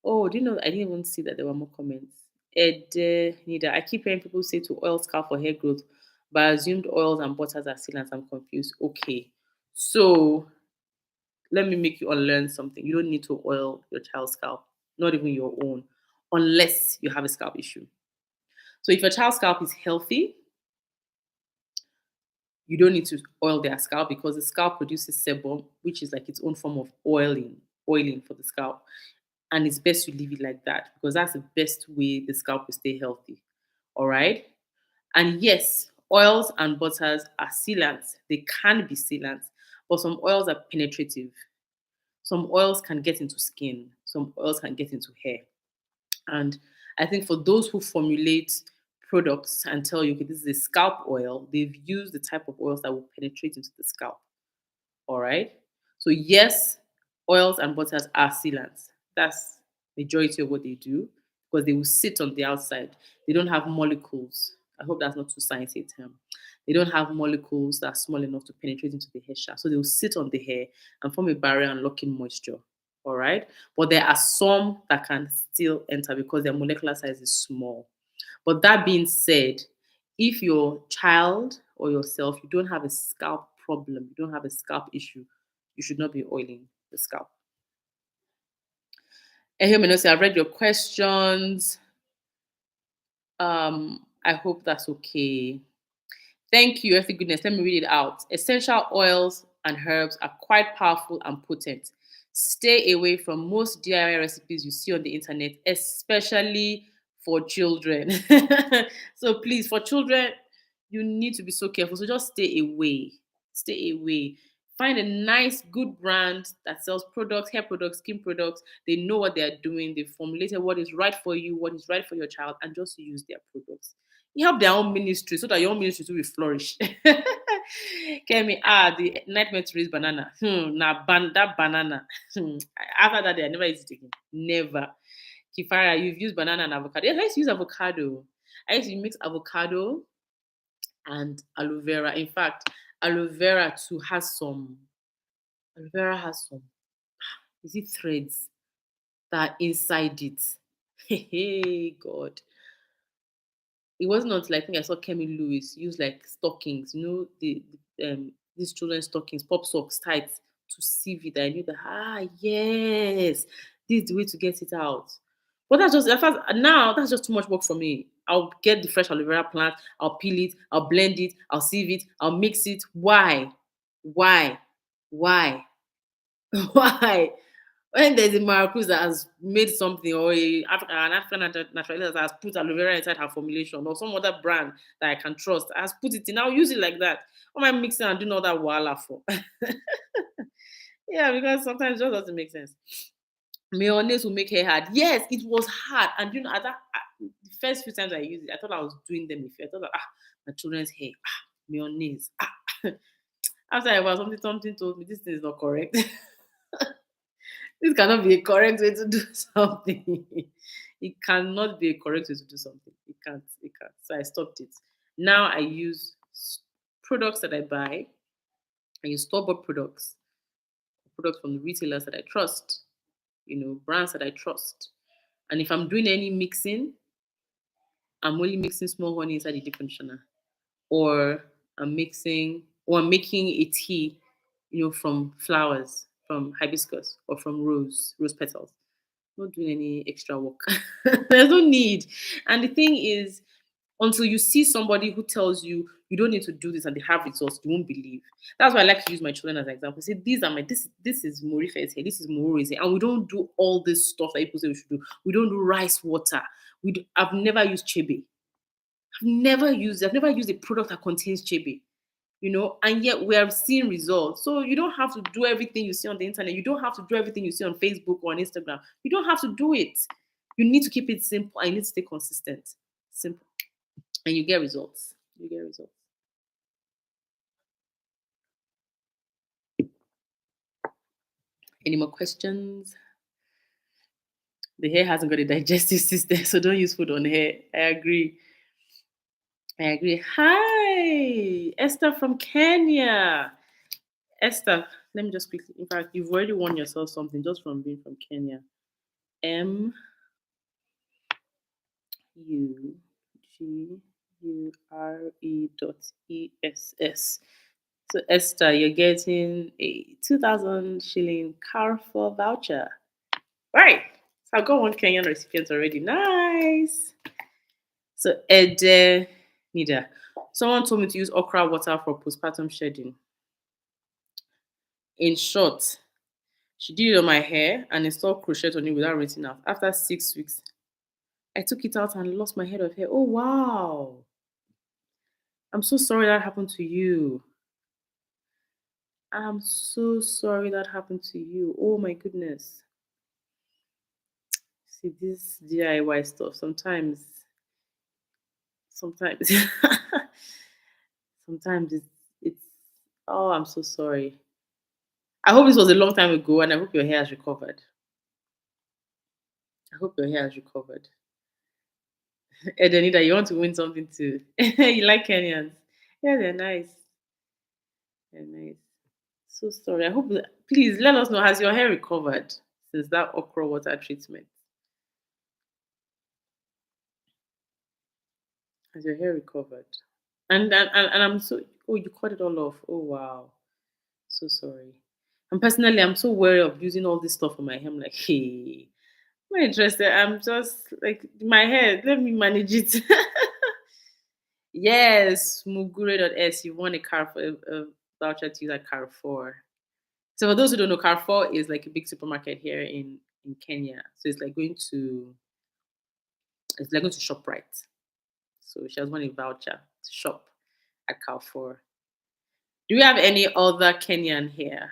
Oh, do you know? I didn't even see that there were more comments. Ed, Nida, I keep hearing people say to oil scalp for hair growth, but I assumed oils and butters are sealants. I'm confused. Okay, so let me make you unlearn something. You don't need to oil your child's scalp, not even your own, unless you have a scalp issue. So if your child's scalp is healthy, you don't need to oil their scalp because the scalp produces sebum, which is like its own form of oiling for the scalp. and it's best to leave it like that because that's the best way the scalp will stay healthy. All right. And yes, oils and butters are sealants. They can be sealants, but some oils are penetrative. Some oils can get into skin. Some oils can get into hair. And I think for those who formulate products and tell you, okay, this is a scalp oil, they've used the type of oils that will penetrate into the scalp. All right. So yes, oils and butters are sealants. That's majority of what they do because they will sit on the outside. They don't have molecules. I hope that's not too sciencey term. They don't have molecules that are small enough to penetrate into the hair shaft. So they will sit on the hair and form a barrier and lock in moisture. All right. But there are some that can still enter because their molecular size is small. But that being said, if your child or yourself, you don't have a scalp problem, you don't have a scalp issue, you should not be oiling the scalp. Ehemenosi, I've read your questions. I hope that's okay. Thank you, Effie Goodness. Let me read it out. Essential oils and herbs are quite powerful and potent. Stay away from most DIY recipes you see on the internet, especially for children. So please, for children, you need to be so careful. So just stay away. Stay away. Find a nice, good brand that sells products, hair products, skin products. They know what they are doing. They formulated what is right for you, what is right for your child, and just use their products. You help their own ministry so that your own ministry too will flourish. Kemi, the nightmare to raise banana. That banana. After that day, I never eat it again. Never. Kifara, you've used banana and avocado. Yes, I used to use avocado. I used to mix avocado and aloe vera. In fact, aloe vera too has some. Aloe vera has some. Is it threads that are inside it? Hey, God. It wasn't until I think I saw Kemi Lewis use like stockings, these children's stockings, pop socks, tights to sieve it. I knew that yes, this is the way to get it out. But now that's just too much work for me. I'll get the fresh aloe vera plant, I'll peel it, I'll blend it, I'll sieve it, I'll mix it. Why? Why? Why? Why? When there's a Marcus that has made something or an African naturalist that has put aloe vera inside her formulation or some other brand that I can trust has put it in, I'll use it like that. What am I mixing and doing all that wala for? Yeah, because sometimes it just doesn't make sense. Mayonnaise will make hair hard. Yes, it was hard. And the first few times I used it, I thought I was doing them a favor. I thought, my children's hair, mayonnaise. After a while, something told me this thing is not correct. This cannot be a correct way to do something. It cannot be a correct way to do something. It can't. It can't. So I stopped it. Now I use products that I buy. I use store-bought products from the retailers that I trust, brands that I trust. And if I'm doing any mixing, I'm only mixing small honey inside the deep conditioner. Or I'm making a tea, from flowers, from hibiscus or from rose petals. Not doing any extra work. There's no need. And the thing is, until you see somebody who tells you you don't need to do this and they have results, you won't believe. That's why I like to use my children as an example. Say, this is Morife's hair, this is Moro's hair, and we don't do all this stuff that people say we should do. We don't do rice water. I've never used chebe. I've never used a product that contains chebe. And yet we are seeing results. So you don't have to do everything you see on the internet. You don't have to do everything you see on Facebook or on Instagram. You don't have to do it. You need to keep it simple and you need to stay consistent. Simple. And you get results. You get results. Any more questions? The hair hasn't got a digestive system, so don't use food on hair. I agree. Hi, Esther from Kenya. Esther, let me just quickly. In fact, you've already won yourself something just from being from Kenya. MUGURE.ESS. So Esther, you're getting a 2,000 shilling Carrefour voucher. Right. So I've got one Kenyan recipient already. Nice. So Ede Nida. Someone told me to use okra water for postpartum shedding. In short, She did it on my hair and installed crochet on it without rinsing out. After 6 weeks, I took it out and lost my head of hair. Oh wow. I'm so sorry that happened to you. I'm so sorry that happened to you. Oh my goodness. See this DIY stuff. Sometimes sometimes it's oh, I'm so sorry. I hope this was a long time ago and I hope your hair has recovered. I hope your hair has recovered. Edenida, you want to win something too. You like Kenyans? Yeah, they're nice. They're nice. So sorry. I hope please let us know. Has your hair recovered since that okra water treatment? Has your hair recovered? And I'm so oh you cut it all off. Oh wow. So sorry. And personally, I'm so wary of using all this stuff on my hair. I'm like, hey, I'm not interested. I'm just like my hair. Let me manage it. Yes, Mugure.s. You won a car for a voucher to use at Carrefour. So for those who don't know, Carrefour is like a big supermarket here in Kenya. So it's like going to ShopRite. So she has won a voucher to shop at Carrefour. Do we have any other Kenyan here?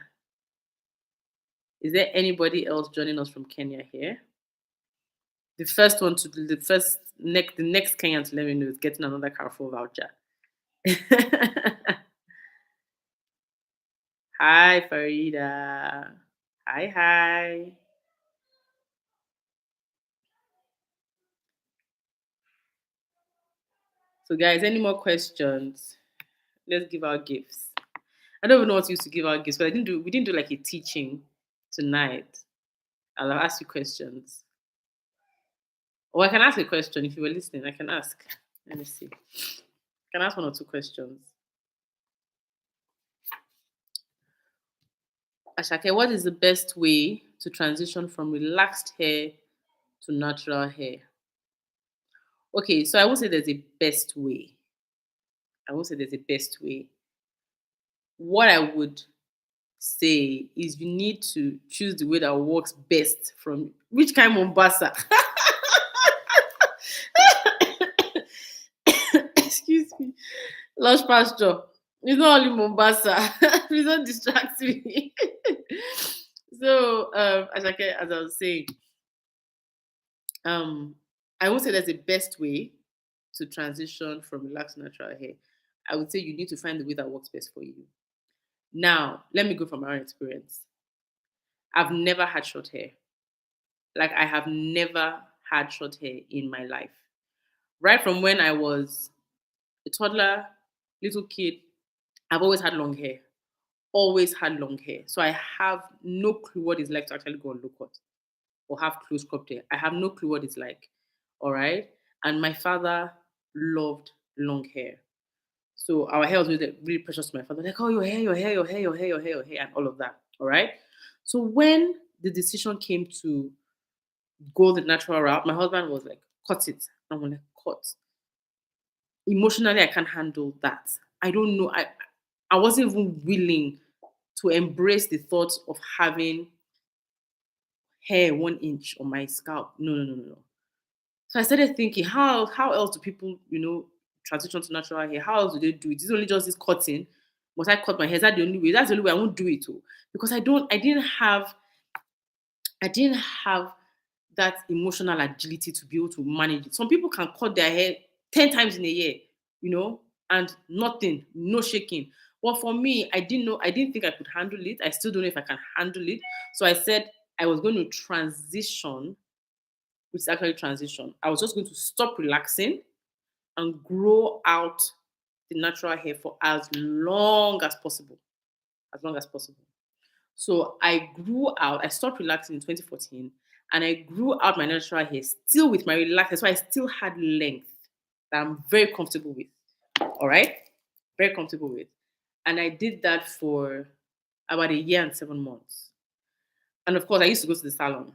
Is there anybody else joining us from Kenya here? The first one to the first next the next Kenyan to let me know is getting another Carrefour voucher. Hi Farida. Hi hi. So guys, any more questions? Let's give our gifts. I don't even know what to use to give out gifts, but we didn't do like a teaching tonight. I'll ask you questions. Or I can ask a question if you were listening. I can ask. Let me see. I can ask one or two questions. Ashake, what is the best way to transition from relaxed hair to natural hair? Okay, so I won't say there's a best way. I won't say there's a best way. What I would say is you need to choose the way that works best from which kind Mombasa. Excuse me. Lush pasture. It's not only Mombasa. Please don't distract me. So, as I was saying, um, I would say that's the best way to transition from relaxed natural hair. I would say you need to find the way that works best for you. Now, let me go from my own experience. I've never had short hair. Like I have never had short hair in my life. Right from when I was a toddler, little kid, I've always had long hair. Always had long hair. So I have no clue what it's like to actually go on low cut or have close cropped hair. I have no clue what it's like. All right. And my father loved long hair. So our hair was really, really precious to my father. Like, oh, your hair, your hair, your hair, your hair, your hair, your hair, and all of that. All right. So when the decision came to go the natural route, my husband was like, cut it. I'm like, cut. Emotionally, I can't handle that. I don't know. I wasn't even willing to embrace the thought of having hair 1 inch on my scalp. No, no, no, no, no. So I started thinking, how else do people, transition to natural hair? How else do they do it? Is it only just this cutting? Must I cut my hair? Is that the only way? That's the only way I won't do it too. Because I didn't have that emotional agility to be able to manage it. Some people can cut their hair 10 times in a year, and nothing, no shaking. But for me, I didn't think I could handle it. I still don't know if I can handle it. So I said I was going to transition, which is actually transition. I was just going to stop relaxing and grow out the natural hair for as long as possible. As long as possible. So I grew out, I stopped relaxing in 2014 and I grew out my natural hair still with my relaxer. So I still had length that I'm very comfortable with. All right? Very comfortable with. And I did that for about a year and 7 months. And of course, I used to go to the salon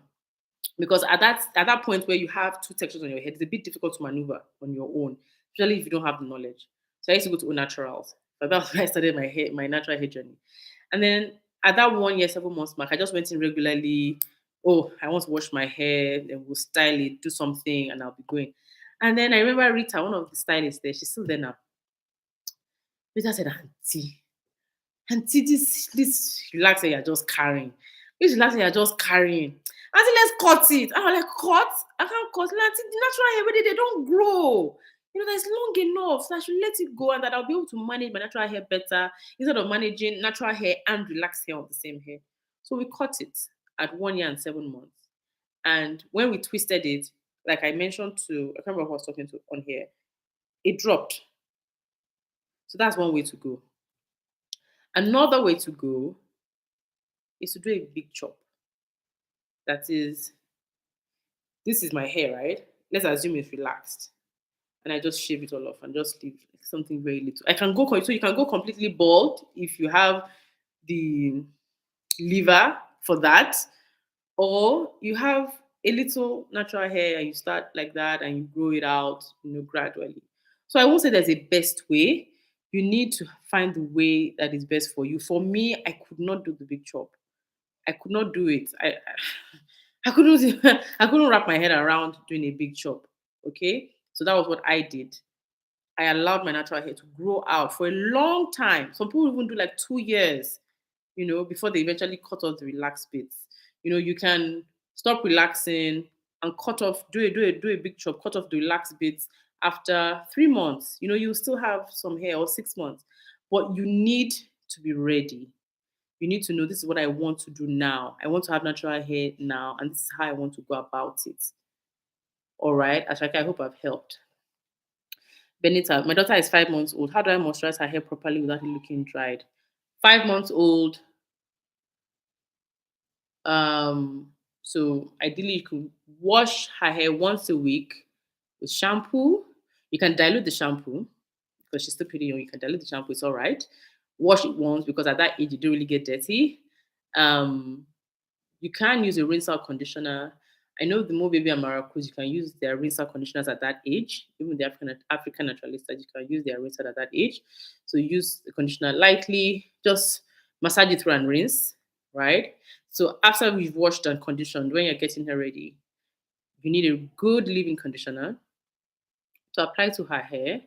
because at that point where you have two textures on your head, it's a bit difficult to maneuver on your own, especially if you don't have the knowledge. So I used to go to Au Naturals. But that's where I started my natural hair journey. And then At that 1 year, 7 months mark, I just went in regularly. Oh, I want to wash my hair, then we'll style it, do something, and I'll be going. And then I remember Rita, one of the stylists there, she's still there now. Rita said, Auntie, this relaxer you're just carrying. This relaxer you're just carrying. Auntie, let's cut it. I was like, cut? I can't cut. Auntie, the natural hair, they don't grow. That's long enough. So I should let it go and that I'll be able to manage my natural hair better instead of managing natural hair and relaxed hair on the same hair. So we cut it at 1 year and 7 months. And when we twisted it, like I mentioned to, I can't remember who I was talking to on here, it dropped. So that's one way to go. Another way to go is to do a big chop. That is, this is my hair, right? Let's assume it's relaxed. And I just shave it all off and just leave something very little. I can go, so you can go completely bald if you have the liver for that, or you have a little natural hair and you start like that and you grow it out, gradually. So I won't say there's a best way. You need to find the way that is best for you. For me, I could not do the big chop. I could not do it. I couldn't I couldn't wrap my head around doing a big chop. Okay. So that was what I did. I allowed my natural hair to grow out for a long time. Some people even do like 2 years, before they eventually cut off the relaxed bits. You can stop relaxing and cut off, do a big chop, cut off the relaxed bits after 3 months. You still have some hair, or 6 months, but you need to be ready. You need to know, this is what I want to do now. I want to have natural hair now, and this is how I want to go about it. All right, Ashaka, I hope I've helped. Benita, my daughter is 5 months old. How do I moisturize her hair properly without it looking dried? 5 months old. So ideally you can wash her hair once a week with shampoo. You can dilute the shampoo because she's still pretty young. You can dilute the shampoo, it's all right. Wash it once because at that age you don't really get dirty. Um, you can use a rinse out conditioner. I know the Mo Baby and Maracus, you can use their rinse out conditioners at that age. Even the African naturalistas, you can use their rinse out at that age. So use the conditioner lightly, just massage it through and rinse, right? So after we've washed and conditioned, when you're getting her ready, you need a good leave-in conditioner to apply to her hair,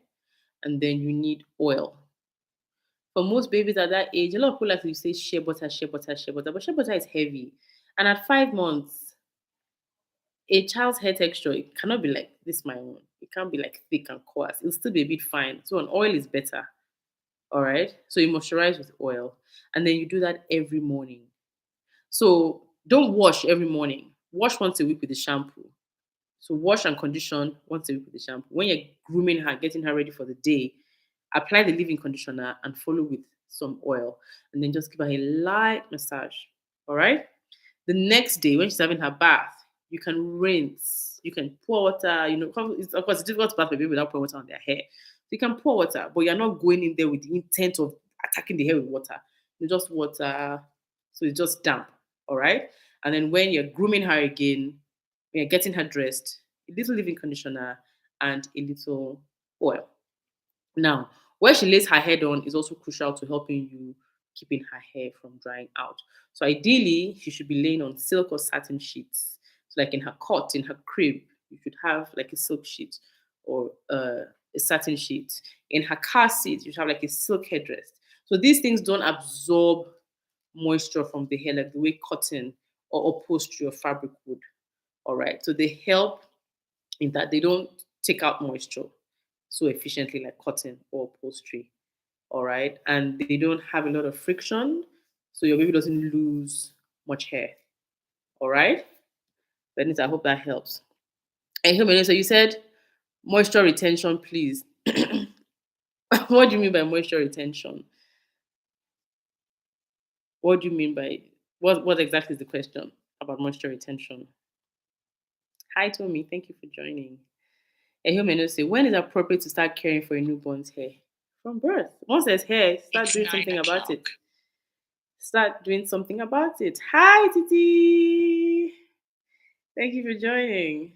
and then you need oil. For most babies at that age, a lot of people like to say shea butter, shea butter, shea butter, but shea butter is heavy. And at 5 months, a child's hair texture, it cannot be like this my own. It can't be like thick and coarse. It'll still be a bit fine. So an oil is better. All right. So you moisturize with oil, and then you do that every morning. So don't wash every morning. Wash once a week with the shampoo. So wash and condition once a week with the shampoo. When you're grooming her, getting her ready for the day, apply the leave-in conditioner and follow with some oil, and then just give her a light massage. All right. The next day, when she's having her bath, you can rinse. You can pour water. Of course, it's difficult to bath a baby without pouring water on their hair. So you can pour water, but you're not going in there with the intent of attacking the hair with water. You just water, so it's just damp. All right. And then when you're grooming her again, when you're getting her dressed, a little leave-in conditioner and a little oil. Now, where she lays her head on is also crucial to helping you keeping her hair from drying out. So ideally, she should be laying on silk or satin sheets. So like in her cot, in her crib, you should have like a silk sheet or a satin sheet. In her car seat, you should have like a silk headdress. So these things don't absorb moisture from the hair like the way cotton or upholstery or fabric would. All right. So they help in that they don't take out moisture so efficiently like cotton or upholstery. All right. And they don't have a lot of friction. So your baby doesn't lose much hair. All right. Benita, I hope that helps. And Humane, so you said moisture retention, please. What do you mean by moisture retention? What do you mean by what exactly is the question about moisture retention? Hi Tommy, thank you for joining. Ehumenu say, when is it appropriate to start caring for a newborn's hair? From birth. Once there's hair, start It's doing 9 something about it. o'clock. Start doing something about it. Hi Titi. Thank you for joining.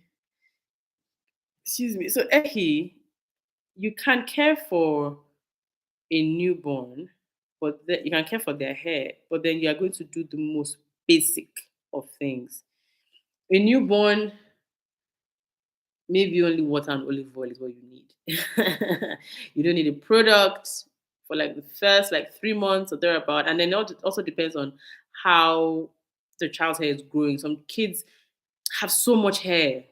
Excuse me. So Ehi, you can care for a newborn but you can care for their hair, but then you are going to do the most basic of things. A newborn, maybe only water and olive oil is what you need. You don't need a product for like the first like 3 months or thereabout, and then it also depends on how the child's hair is growing. Some kids have so much hair,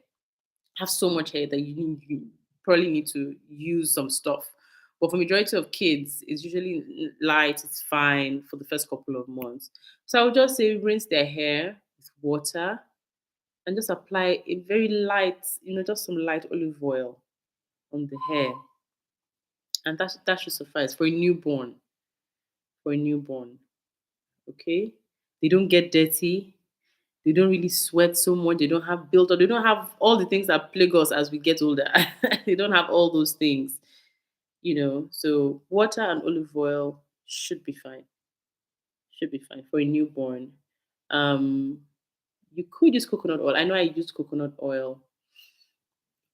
that you probably need to use some stuff. But for majority of kids, it's usually light. It's fine for the first couple of months. So I would just say rinse their hair with water and just apply a very light, just some light olive oil on the hair, and that should suffice for a newborn. For a newborn, okay. They don't get dirty. They don't really sweat so much. They don't have built up. They don't have all the things that plague us as we get older. They don't have all those things, So water and olive oil should be fine. Should be fine for a newborn. Um, you could use coconut oil. I know I use coconut oil,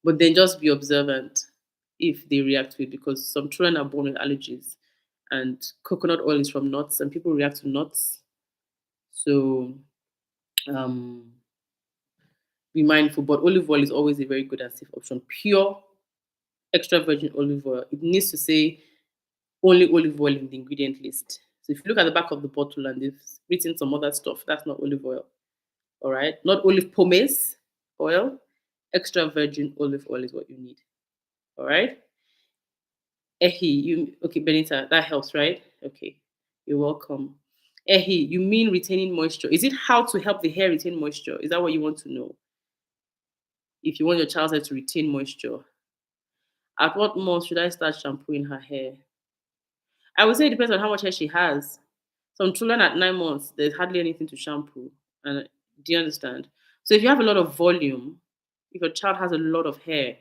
but then just be observant if they react to it, because some children are born with allergies, and coconut oil is from nuts, and people react to nuts. So um, be mindful. But olive oil is always a very good and safe option. Pure extra virgin olive oil. It needs to say only olive oil in the ingredient list. So if you look at the back of the bottle and they've written some other stuff, that's not olive oil. All right, not olive pomace oil. Extra virgin olive oil is what you need. All right. Ehi, you okay, Benita? That helps, right? Okay, you're welcome. Ehi, you mean retaining moisture? Is it how to help the hair retain moisture? Is that what you want to know? If you want your child's hair to retain moisture, at what month should I start shampooing her hair? I would say it depends on how much hair she has. Some children at 9 months, there's hardly anything to shampoo. And do you understand? So if you have a lot of volume, if your child has a lot of hair,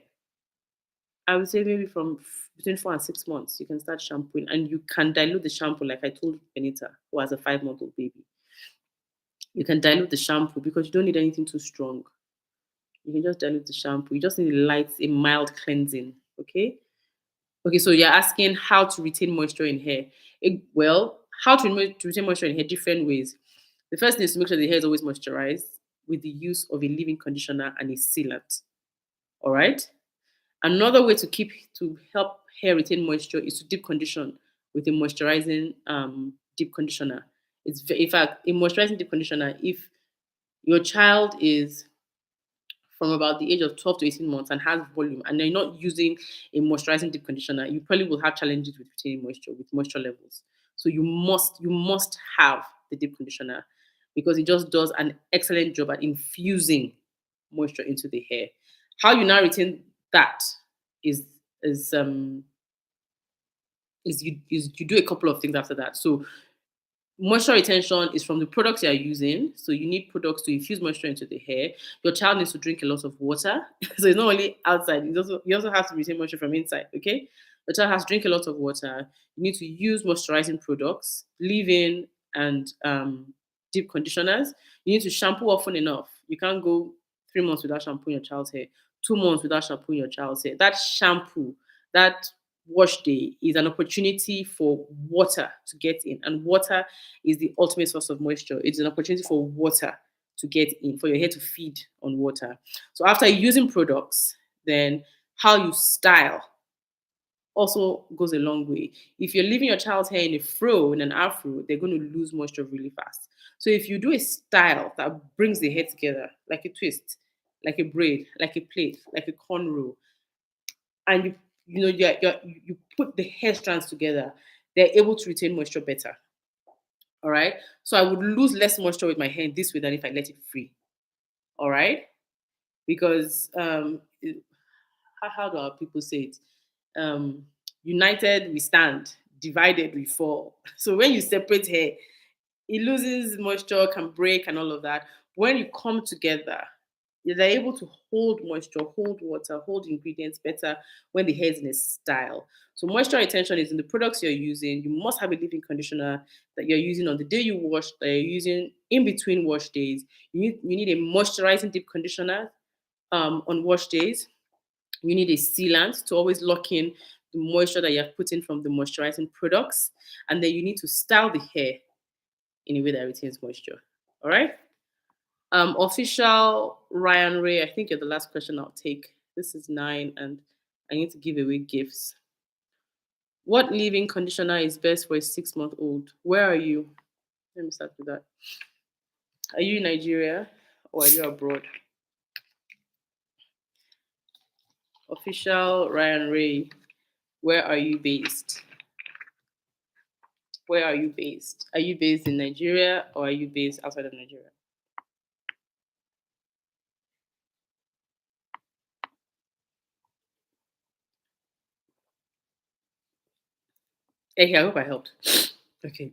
I would say maybe from between 4 and 6 months, you can start shampooing, and you can dilute the shampoo, like I told Benita, who has a 5-month-old baby. You can dilute the shampoo because you don't need anything too strong. You can just dilute the shampoo. You just need a mild cleansing. Okay. Okay. So you're asking how to retain moisture in hair. Well, how to retain moisture in hair different ways. The first thing is to make sure the hair is always moisturized with the use of a leave-in conditioner and a sealant. All right. Another way to help hair retain moisture is to deep condition with a moisturizing deep conditioner. In fact, a moisturizing deep conditioner, if your child is from about the age of 12 to 18 months and has volume, and they're not using a moisturizing deep conditioner, you probably will have challenges with retaining moisture, with moisture levels. So you must have the deep conditioner, because it just does an excellent job at infusing moisture into the hair. How you now retain that is is um you do a couple of things after that. So moisture retention is from the products you are using. So you need products to infuse moisture into the hair. Your child needs to drink a lot of water. So it's not only outside, you also have to retain moisture from inside. Okay. The child has to drink a lot of water. You need to use moisturizing products, leave-in and deep conditioners. You need to shampoo often enough. You can't go 3 months without shampooing your child's hair, 2 months without shampooing your child's hair. That shampoo, that wash day is an opportunity for water to get in, and water is the ultimate source of moisture. It's an opportunity for water to get in, for your hair to feed on water. So after using products, then how you style also goes a long way. If you're leaving your child's hair in a fro, in an afro, they're going to lose moisture really fast. So if you do a style that brings the hair together, like a twist, like a braid, like a plait, like a cornrow, and you put the hair strands together, they're able to retain moisture better. All right. So I would lose less moisture with my hair in this way than if I let it free. All right. Because how do our people say it? United we stand, divided we fall. So when you separate hair, it loses moisture, can break, and all of that. When you come together, they're able to hold moisture, hold water, hold ingredients better when the hair is in a style. So moisture retention is in the products you're using. You must have a leave-in conditioner that you're using on the day you wash, that you're using in between wash days. You need a moisturizing deep conditioner on wash days. You need a sealant to always lock in the moisture that you have put in from the moisturizing products, and then you need to style the hair in a way that retains moisture. All right. Official Ryan Ray, I think you're the last question I'll take. This is 9, and I need to give away gifts. What leave-in conditioner is best for a 6-month old? Where are you? Let me start with that. Are you in Nigeria or are you abroad? Official Ryan Ray, where are you based? Where are you based? Are you based in Nigeria or are you based outside of Nigeria? Hey, I hope I helped. Okay.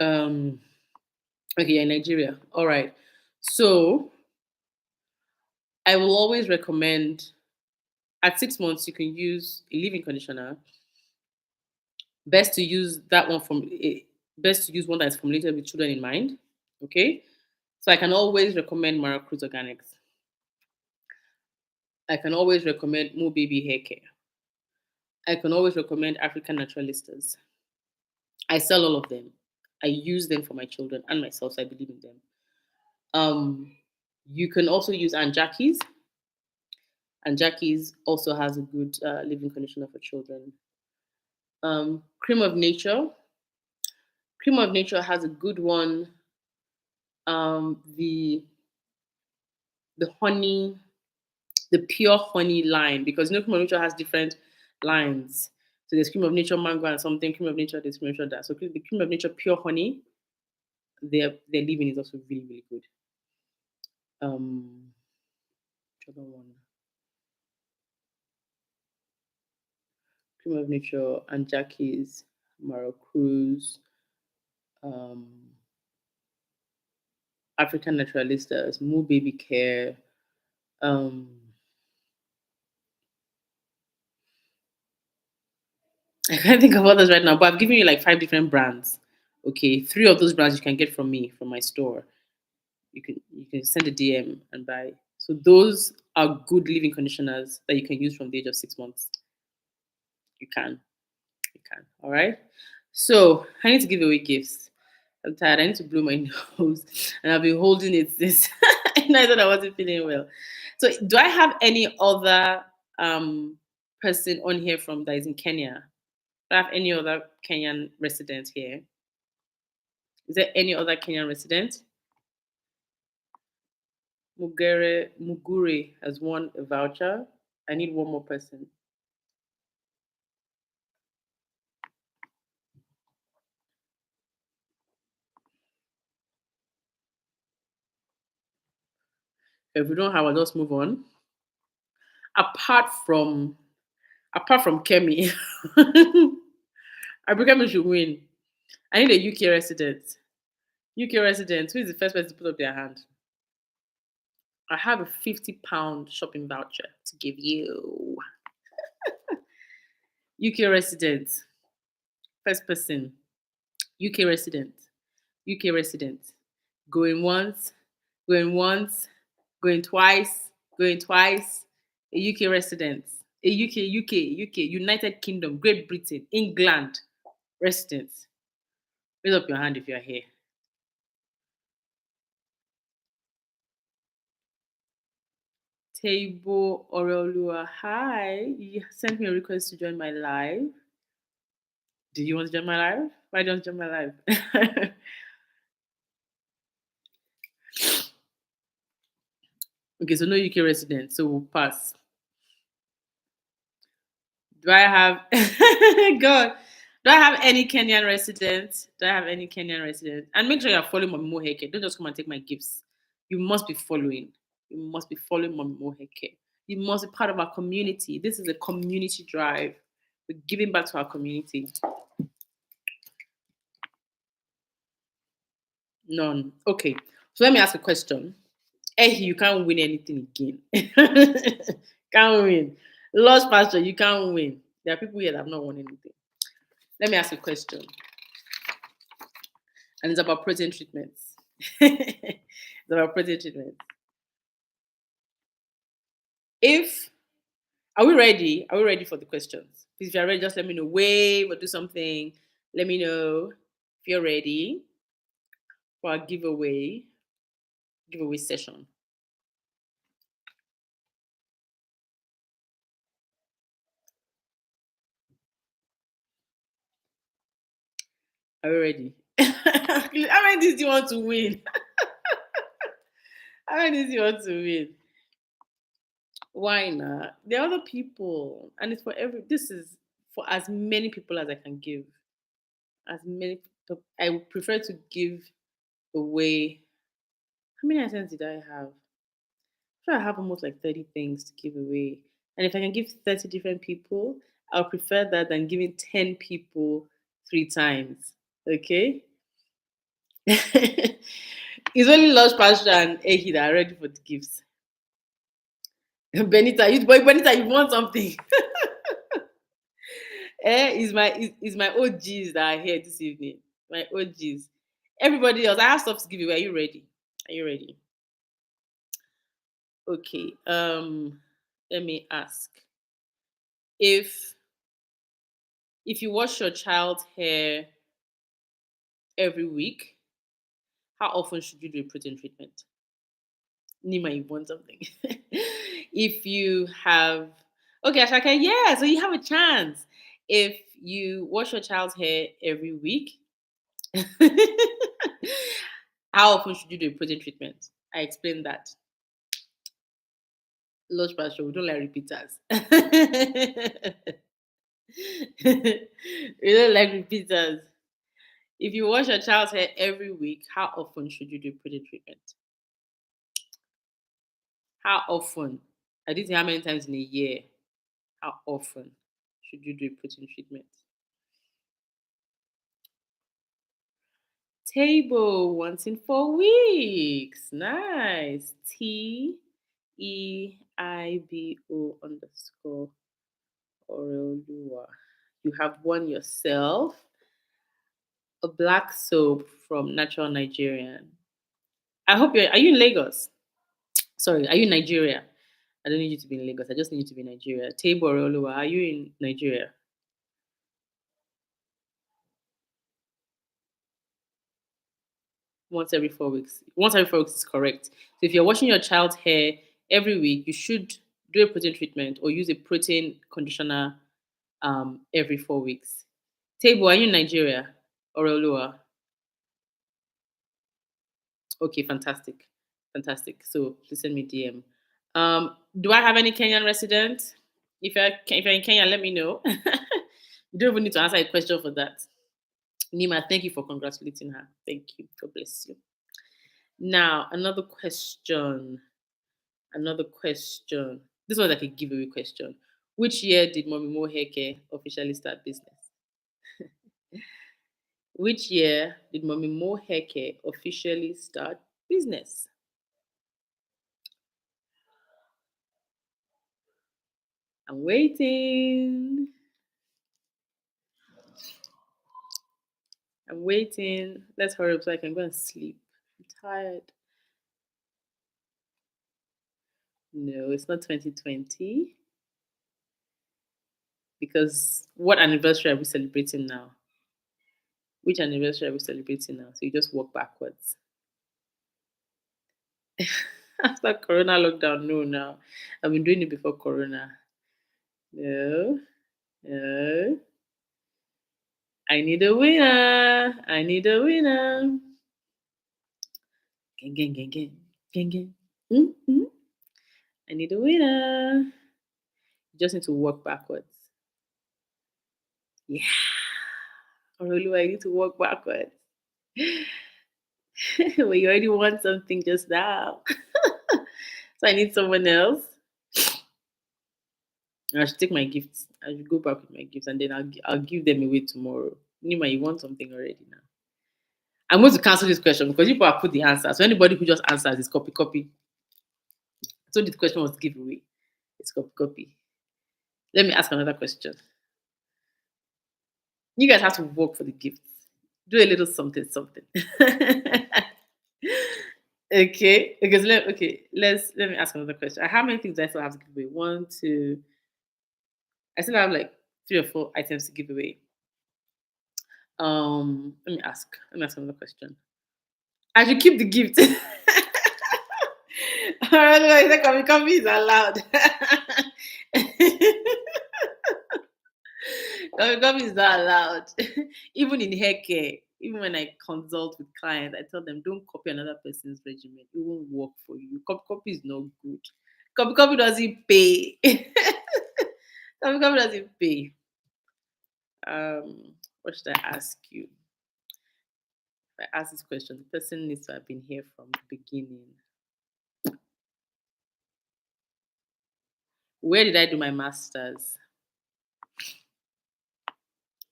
Um. Okay, yeah, in Nigeria. All right. So I will always recommend at 6 months you can use a leave-in conditioner. Best to use that one from best to use one that is formulated with children in mind. Okay. So I can always recommend Mara Cruz Organics. I can always recommend Mo Baby Hair Care. I can always recommend African Naturalistas. I sell all of them. I use them for my children and myself, so I believe in them. Um, you can also use Aunt Jackie's. And Jackie's also has a good living conditioner for children. Cream of Nature. Cream of Nature has a good one. The honey, the pure honey line, because Cream of Nature has different lines. So there's Cream of Nature mango and something. Cream of Nature, there's Cream of Nature that. So the Cream of Nature pure honey, their living is also really really good. Which other one? Cream of Nature and Jackie's, Maracruz, um, African Naturalistas, Moo Baby Care. Um, I can't think of others right now, but I've given you like 5 different brands. Okay, 3 of those brands you can get from me from my store. You can send a DM and buy. So those are good living conditioners that you can use from the age of 6 months. You can, you can. All right. So I need to give away gifts. I'm tired. I need to blow my nose, and I've been holding it since I thought I wasn't feeling well. So, do I have any other person on here from that is in Kenya? Do I have any other Kenyan resident here? Is there any other Kenyan resident? Mugure has won a voucher. I need one more person. If we don't have, I'll just move on. Apart from Kemi, Kemi should win. I need a UK resident. UK resident. Who is the first person to put up their hand? I have a £50 shopping voucher to give you. UK resident. First person. UK resident. UK resident. Going once. Going once. Going twice. Going twice. A UK resident. A UK, United Kingdom, Great Britain, England resident. Raise up your hand if you're here. Table Orolua, hi. You sent me a request to join my live. Do you want to join my live? Why don't you join my live? Okay, so no UK resident, so we'll pass. Do I have God? Do I have any Kenyan residents? Do I have any Kenyan residents? And make sure you're following Mommy Mo Heke. Don't just come and take my gifts. You must be following. You must be following Mommy Mo Heke. You must be part of our community. This is a community drive. We're giving back to our community. None. Okay. So let me ask a question. Hey, you can't win anything again. Can't win. Lost pasture, you can't win. There are people here that have not won anything. Let me ask a question. And it's about protein treatments. It's about protein treatments. If Are we ready? Are we ready for the questions? Please, if you're ready, just let me know. Wave or do something. Let me know if you're ready for our giveaway session. Are we ready? How many do you want to win? How many do you want to win? Why not? There are other people, and it's for every. This is for as many people as I can give. As many. I would prefer to give away. How many items did I have? Sure, I have almost like 30 things to give away. And if I can give 30 different people, I'll prefer that than giving 10 people 3 times. Okay? It's only Lush Pasture and Ehi that are ready for the gifts. Benita, you want something? Is my OGs that are here this evening. My OGs. Everybody else, I have stuff to give you. Are you ready? Are you ready? Okay. Let me ask. If you wash your child's hair every week, how often should you do a protein treatment? Nima, you want something. If you have, okay, Ashaka, yeah, so you have a chance. If you wash your child's hair every week, how often should you do a protein treatment? I explained that. Large pasture, we don't like repeaters. We don't like repeaters. If you wash your child's hair every week, how often should you do protein treatment? How often? I didn't say how many times in a year. How often should you do a protein treatment? Table once in 4 weeks. Nice. TEIBO _Oreolua. You have won yourself a black soap from Natural Nigerian. I hope are you in Lagos? Sorry, are you in Nigeria? I don't need you to be in Lagos. I just need you to be in Nigeria. Table Oreolua, are you in Nigeria? Once every 4 weeks. Once every 4 weeks is correct. So if you're washing your child's hair every week, you should do a protein treatment or use a protein conditioner every 4 weeks. Table, are you in Nigeria or Olua? Okay, fantastic. Fantastic. So please send me DM. Do I have any Kenyan residents? If you're in Kenya, let me know. You don't even need to answer a question for that. Nima, thank you for congratulating her. Thank you. God bless you. Now, another question. Another question. This was like a giveaway question. Which year did MummyMo Hair Care officially start business? Which year did MummyMo Hair Care officially start business? I'm waiting. I'm waiting. Let's hurry up so I can go and sleep. I'm tired. No, it's not 2020. Because what anniversary are we celebrating now? Which anniversary are we celebrating now? So you just walk backwards. After Corona lockdown, no, now. I've been doing it before Corona. No, no. I need a winner. I need a winner. Gang, gang, gang, gang, gang, gang. Mm-hmm. I need a winner. You just need to walk backwards. Yeah. Orolu, I need to walk backwards. Well, you already want something just now. So I need someone else. I should take my gifts. I should go back with my gifts and then I'll give them away tomorrow. Nima, you want something already now? I'm going to cancel this question because people have put the answer. So anybody who just answers is copy, copy. So the question was giveaway. It's copy, copy. Let me ask another question. You guys have to work for the gifts. Do a little something, something. Okay. Okay. Let me ask another question. How many things do I still have to give away? 1, 2, I still have like 3 or 4 items to give away. Let me ask. Let me ask another question. I should keep the gift. Alright, no, the coffee is allowed. Coffee is not allowed. Even in hair care, even when I consult with clients, I tell them don't copy another person's regimen. It won't work for you. Copy is not good. Copy doesn't pay. Copy doesn't pay. What should I ask you? If I ask this question, the person needs to have been here from the beginning. Where did I do my masters?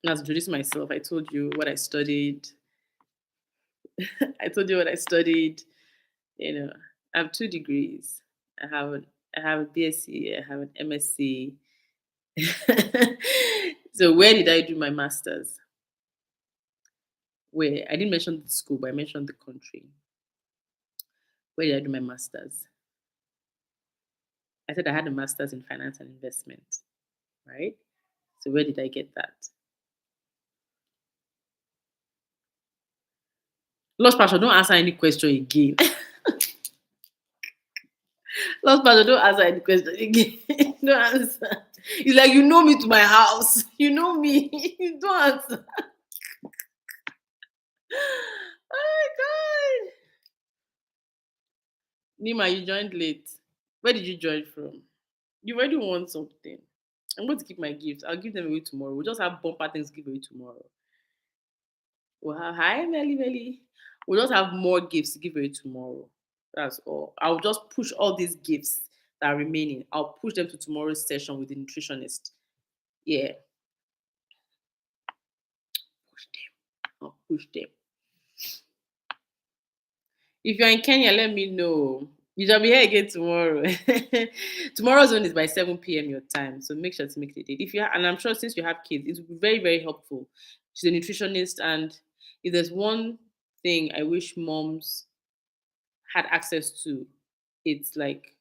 I was introducing myself. I told you what I studied. I told you what I studied. You know, I have 2 degrees. I have a BSc. I have an MSc. So where did I do my masters? Where I didn't mention the school, but I mentioned the country. Where did I do my masters? I said I had a master's in finance and investment, right? So where did I get that? Lost Pastor, don't answer any question again. Lost Pastor, don't answer any question again. Don't answer. It's like you know me to my house. You know me. Don't answer. Oh my god. Nima, you joined late. Where did you join from? You already won something. I'm going to keep my gifts. I'll give them away tomorrow. We'll just have bumper things to give away tomorrow. We'll have hi Melly Melly. We'll just have more gifts to give away tomorrow. That's all. I'll just push all these gifts that are remaining. I'll push them to tomorrow's session with the nutritionist. Yeah. Push them. I'll push them. If you're in Kenya, let me know. You shall be here again tomorrow. Tomorrow's one is by 7 p.m. your time. So make sure to make the date. If you and I'm sure since you have kids, it will be very, very helpful. She's a nutritionist, and if there's one thing I wish moms had access to, it's like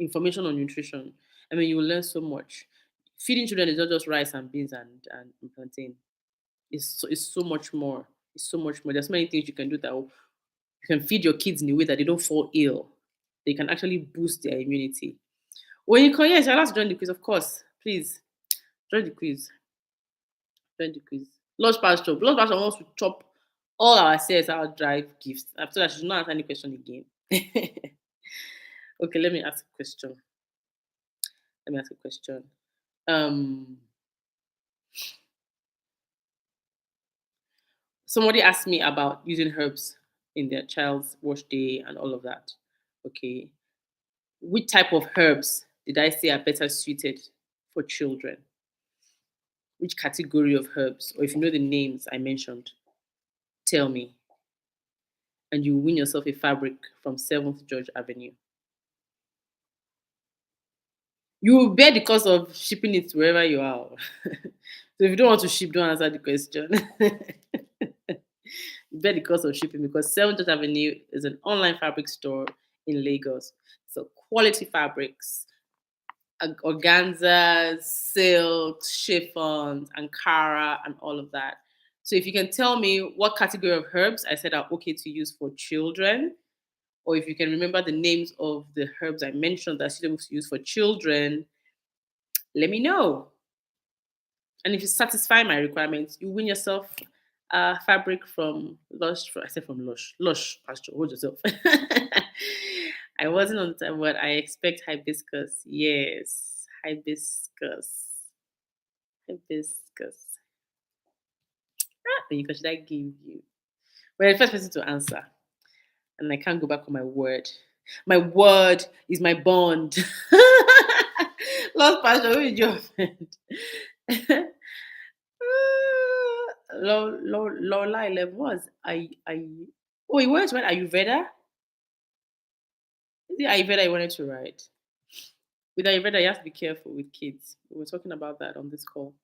information on nutrition. I mean, you will learn so much. Feeding children is not just rice and beans and plantain. It's so much more. It's so much more. There's so many things you can do that will you can feed your kids in a way that they don't fall ill. They can actually boost their immunity. When you can, yes, you're allowed to join the quiz, of course. Please join the quiz. Join the quiz. Lodge Pastor wants to chop all our CSR drive gifts. After that, she should not answer any question again. Okay, let me ask a question. Let me ask a question. Um, Somebody asked me about using herbs in their child's wash day and all of that. Okay, which type of herbs did I say are better suited for children? Which category of herbs, or if you know the names I mentioned, tell me, and you win yourself a fabric from 7th George Avenue. You will bear the cost of shipping it wherever you are. So if you don't want to ship, don't answer the question. You bear the cost of shipping because 7th George Avenue is an online fabric store in Lagos. So quality fabrics, organzas, silks, chiffons, Ankara, and all of that. So if you can tell me what category of herbs I said are okay to use for children, or if you can remember the names of the herbs I mentioned that are suitable to use for children, let me know. And if you satisfy my requirements, you win yourself fabric from Lush. I said from Lush Pasture. Hold yourself. I wasn't on time, but I expect hibiscus. Yes, hibiscus. Hibiscus. Because should I give you? Well, the first person to answer, and I can't go back on my word. My word is my bond. Lost passion, who did you offend? Lola 11 was I oh you wanted to write Ayurveda? Is it Ayurveda you wanted to write? With Ayurveda, you have to be careful with kids. We were talking about that on this call.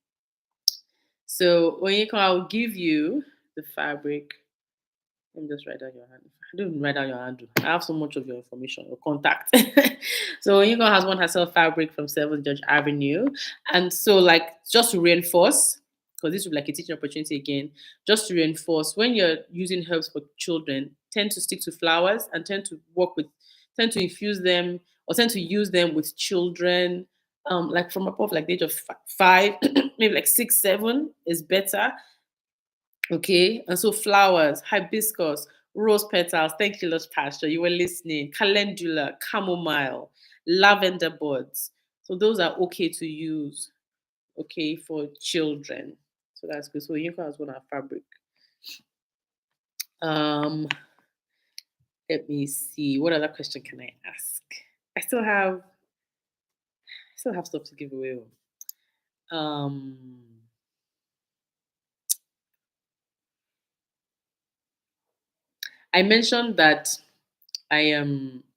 So when you come, I'll give you the fabric Let me just write down your hand. I don't even write down your handle. I have so much of your information, your contact. So Unicorn has won herself fabric from 7 Judge Avenue. And so, like, just to reinforce, because this would be like a teaching opportunity again, just to reinforce, when you're using herbs for children, tend to stick to flowers and tend to infuse them or tend to use them with children, like from above, like the age of 5, maybe like 6, 7 is better. Okay, and so flowers, hibiscus, rose petals. Thank you, Lord Pastor. You were listening. Calendula, chamomile, lavender buds. So those are okay to use. Okay, for children. So that's good. So unicorn has one our fabric. Um, let me see. What other question can I ask? I still have stuff to give away. Um, I mentioned that I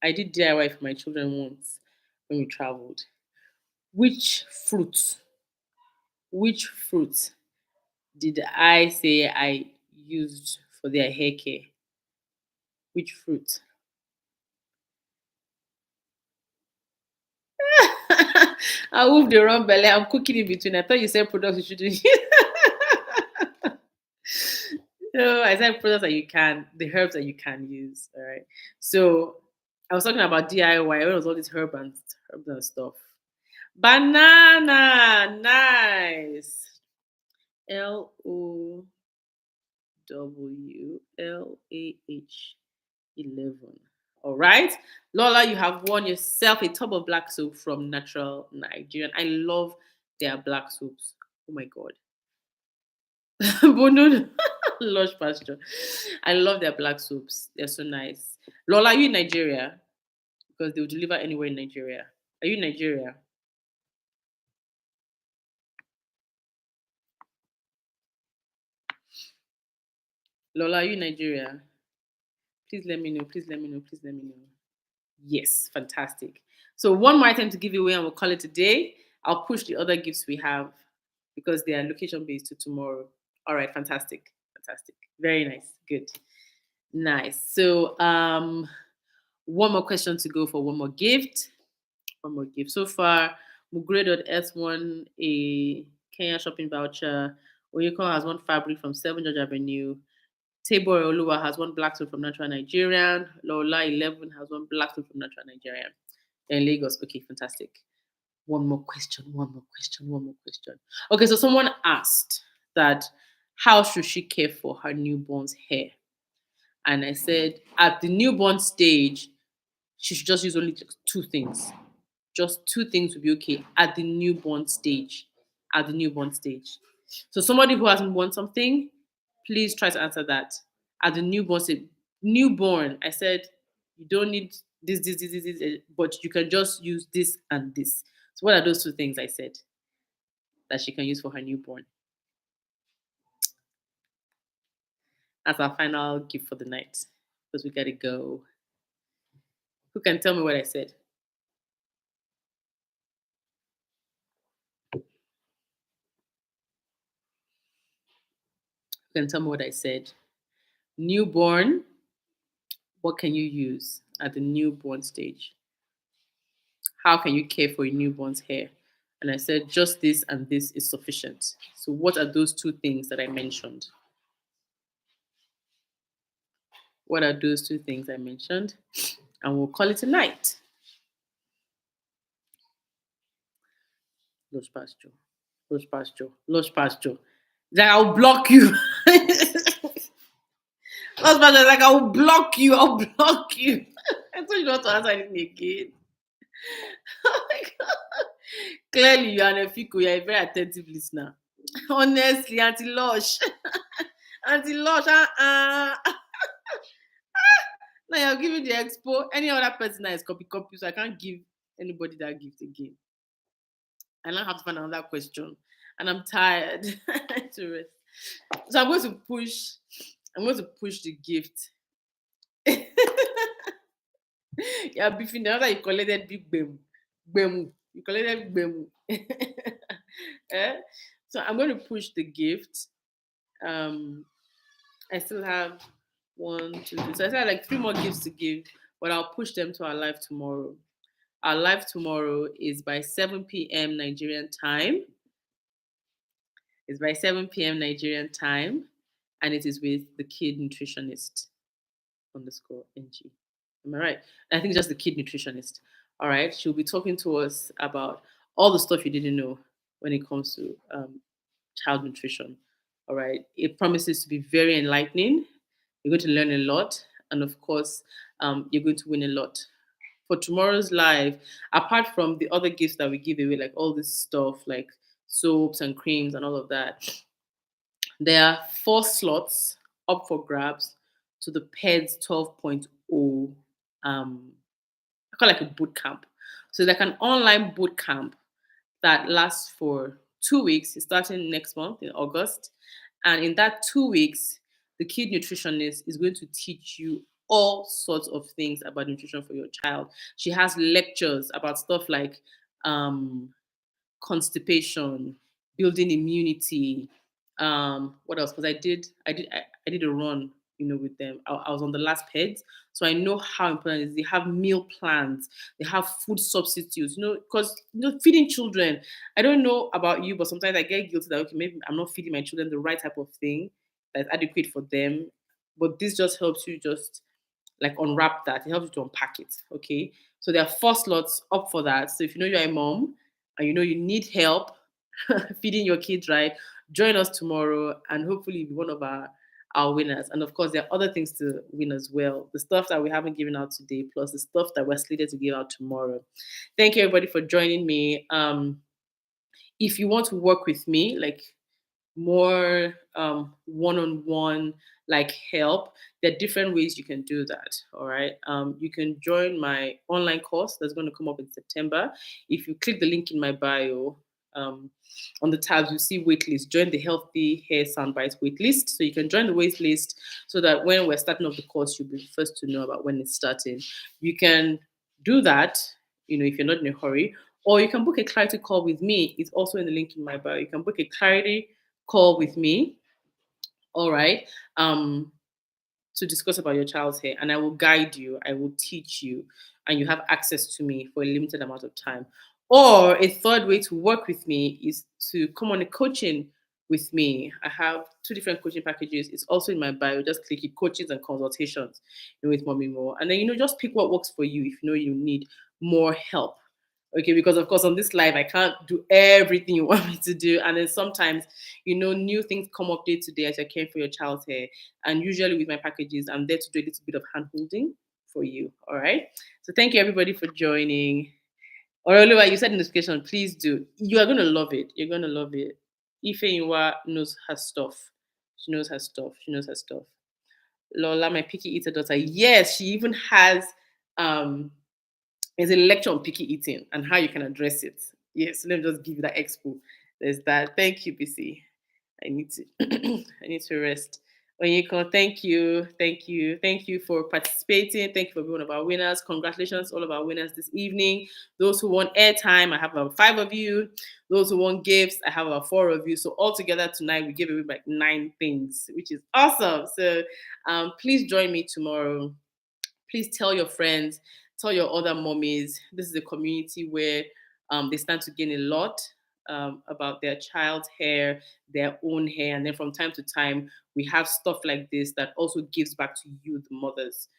did DIY for my children once when we traveled. Which fruit, which fruit did I say I used for their hair care? Which fruit? I moved the wrong belly. I'm cooking in between. I thought you said products you shouldn't use. No, I said products that you can, the herbs that you can use. All right. So I was talking about DIY. When it was all this herbs and stuff. Banana, nice. LOWLAH 11. All right. Lola, you have won yourself a tub of black soap from Natural Nigerian. I love their black soaps. Oh my god. But no, Lush Pasture. I love their black soaps. They're so nice. Lola, are you in Nigeria? Because they'll deliver anywhere in Nigeria. Are you in Nigeria? Lola, are you in Nigeria? Please let me know. Please let me know. Please let me know. Yes, fantastic. So one more item to give away and we'll call it a day. I'll push the other gifts we have because they are location based to tomorrow. All right, fantastic. Fantastic. Very nice. Good. Nice. So one more question to go for one more gift. One more gift. So far, Mugre.s won a Kenya shopping voucher. Oyeko has won fabric from 7 George Avenue. Tabor Oluwa has one black soap from Natural Nigerian. Lola 11 has one black soap from Natural Nigerian. In Lagos. Okay, fantastic. One more question, one more question, one more question. Okay, so someone asked that how should she care for her newborn's hair? And I said at the newborn stage, she should just use only two things. Just two things will be okay at the newborn stage. At the newborn stage. So somebody who hasn't won something, please try to answer that. At the newborn stage. Newborn, I said you don't need this, but you can just use this and this. So what are those two things I said that she can use for her newborn? That's our final gift for the night. Because we gotta go. Who can tell me what I said? Who can tell me what I said? Newborn, what can you use at the newborn stage? How can you care for a newborn's hair? And I said, just this and this is sufficient. So, what are those two things that I mentioned? What are those two things I mentioned? And we'll call it a night. Lush pasture. Lush pasture. Lush pasture. Like, I'll block you. Lush pasture, like, I'll block you. I'll block you. I told you not to answer anything again. Oh my God. Clearly, you are a fico. You're a very attentive listener. Honestly, Auntie Lush. Auntie Lush, now you're giving the expo. Any other person that is copy, so I can't give anybody that gift again. I now have to find another question. And I'm tired to rest. So I'm going to push. I'm going to push the gift. You're beefing the other you collected big bem. Bemu. You collected bemu. Eh? So I'm going to push the gift. I still have One, two, three. So I said like three more gifts to give, but I'll push them to our live tomorrow. Our live tomorrow is by 7 p.m. Nigerian time. It's by 7 p.m. Nigerian time, and it is with the kid nutritionist underscore NG. Am I right? I think just the kid nutritionist. All right. She'll be talking to us about all the stuff you didn't know when it comes to child nutrition. All right. It promises to be very enlightening. You're going to learn a lot. And of course, you're going to win a lot. For tomorrow's live, apart from the other gifts that we give away, like all this stuff, like soaps and creams and all of that, there are 4 slots up for grabs to the PEDS 12.0. I call it like a boot camp. So like an online boot camp that lasts for 2 weeks. It's starting next month in August. And in that 2 weeks, the kid nutritionist is going to teach you all sorts of things about nutrition for your child. She has lectures about stuff like um, constipation, building immunity. What else? Because I did a run, with them. I was on the last peds, so I know how important it is. They have meal plans, they have food substitutes. Because feeding children. I don't know about you, but sometimes I get guilty that okay, maybe I'm not feeding my children the right type of thing that's adequate for them. But this just helps you just like unwrap that. It helps you to unpack it. Okay. So there are 4 slots up for that. So if you know you're a mom and you know you need help feeding your kids right, join us tomorrow and hopefully be one of our winners. And of course, there are other things to win as well. The stuff that we haven't given out today, plus the stuff that we're slated to give out tomorrow. Thank you everybody for joining me. If you want to work with me, like more one-on-one like help, there are different ways you can do that. All right, you can join my online course that's going to come up in September. If you click the link in my bio, on the tabs you see waitlist. Join the healthy hair soundbites waitlist, so you can join the waitlist so that when we're starting off the course you'll be first to know about when it's starting. You can do that, if you're not in a hurry, or you can book a clarity call with me. It's also in the link in my bio. You can book a clarity call with me, all right, to discuss about your child's hair, and I will guide you, I will teach you, and you have access to me for a limited amount of time. Or a third way to work with me is to come on a coaching with me. I have 2 different coaching packages. It's also in my bio. Just click it, coaches and consultations, with MummyMo. And then, just pick what works for you if you know you need more help. Okay, because of course on this live I can't do everything you want me to do, and then sometimes new things come up day to day as you're caring for your child's hair. And usually with my packages, I'm there to do a little bit of hand holding for you. All right. So thank you everybody for joining. Or Oliver, you said notification, please do. You are gonna love it. You're gonna love it. Ife Inwa knows her stuff. She knows her stuff. She knows her stuff. Lola, my picky eater daughter. Yes, she even has there's a lecture on picky eating and how you can address it. Yes, let me just give you that expo. There's that. Thank you, BC. I need to I need to rest. Onyeko, thank you, thank you for participating. Thank you for being one of our winners. Congratulations, all of our winners this evening. Those who want airtime, I have about 5 of you. Those who want gifts, I have about 4 of you. So all together tonight, we give away like 9 things, which is awesome. So please join me tomorrow. Please tell your friends, tell your other mommies. This is a community where they stand to gain a lot about their child's hair, their own hair. And then from time to time, we have stuff like this that also gives back to you, the mothers.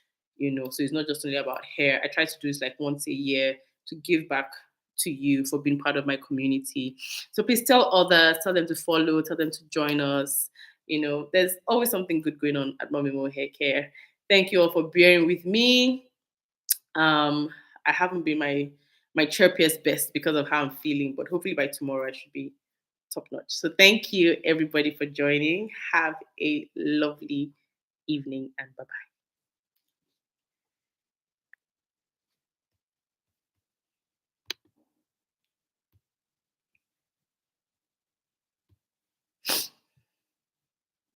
So it's not just only about hair. I try to do this like once a year to give back to you for being part of my community. So please tell others, tell them to follow, tell them to join us. There's always something good going on at MummyMo Hair Care. Thank you all for bearing with me. I haven't been my chirpiest best because of how I'm feeling, but hopefully by tomorrow I should be top notch. So thank you everybody for joining. Have a lovely evening and bye bye.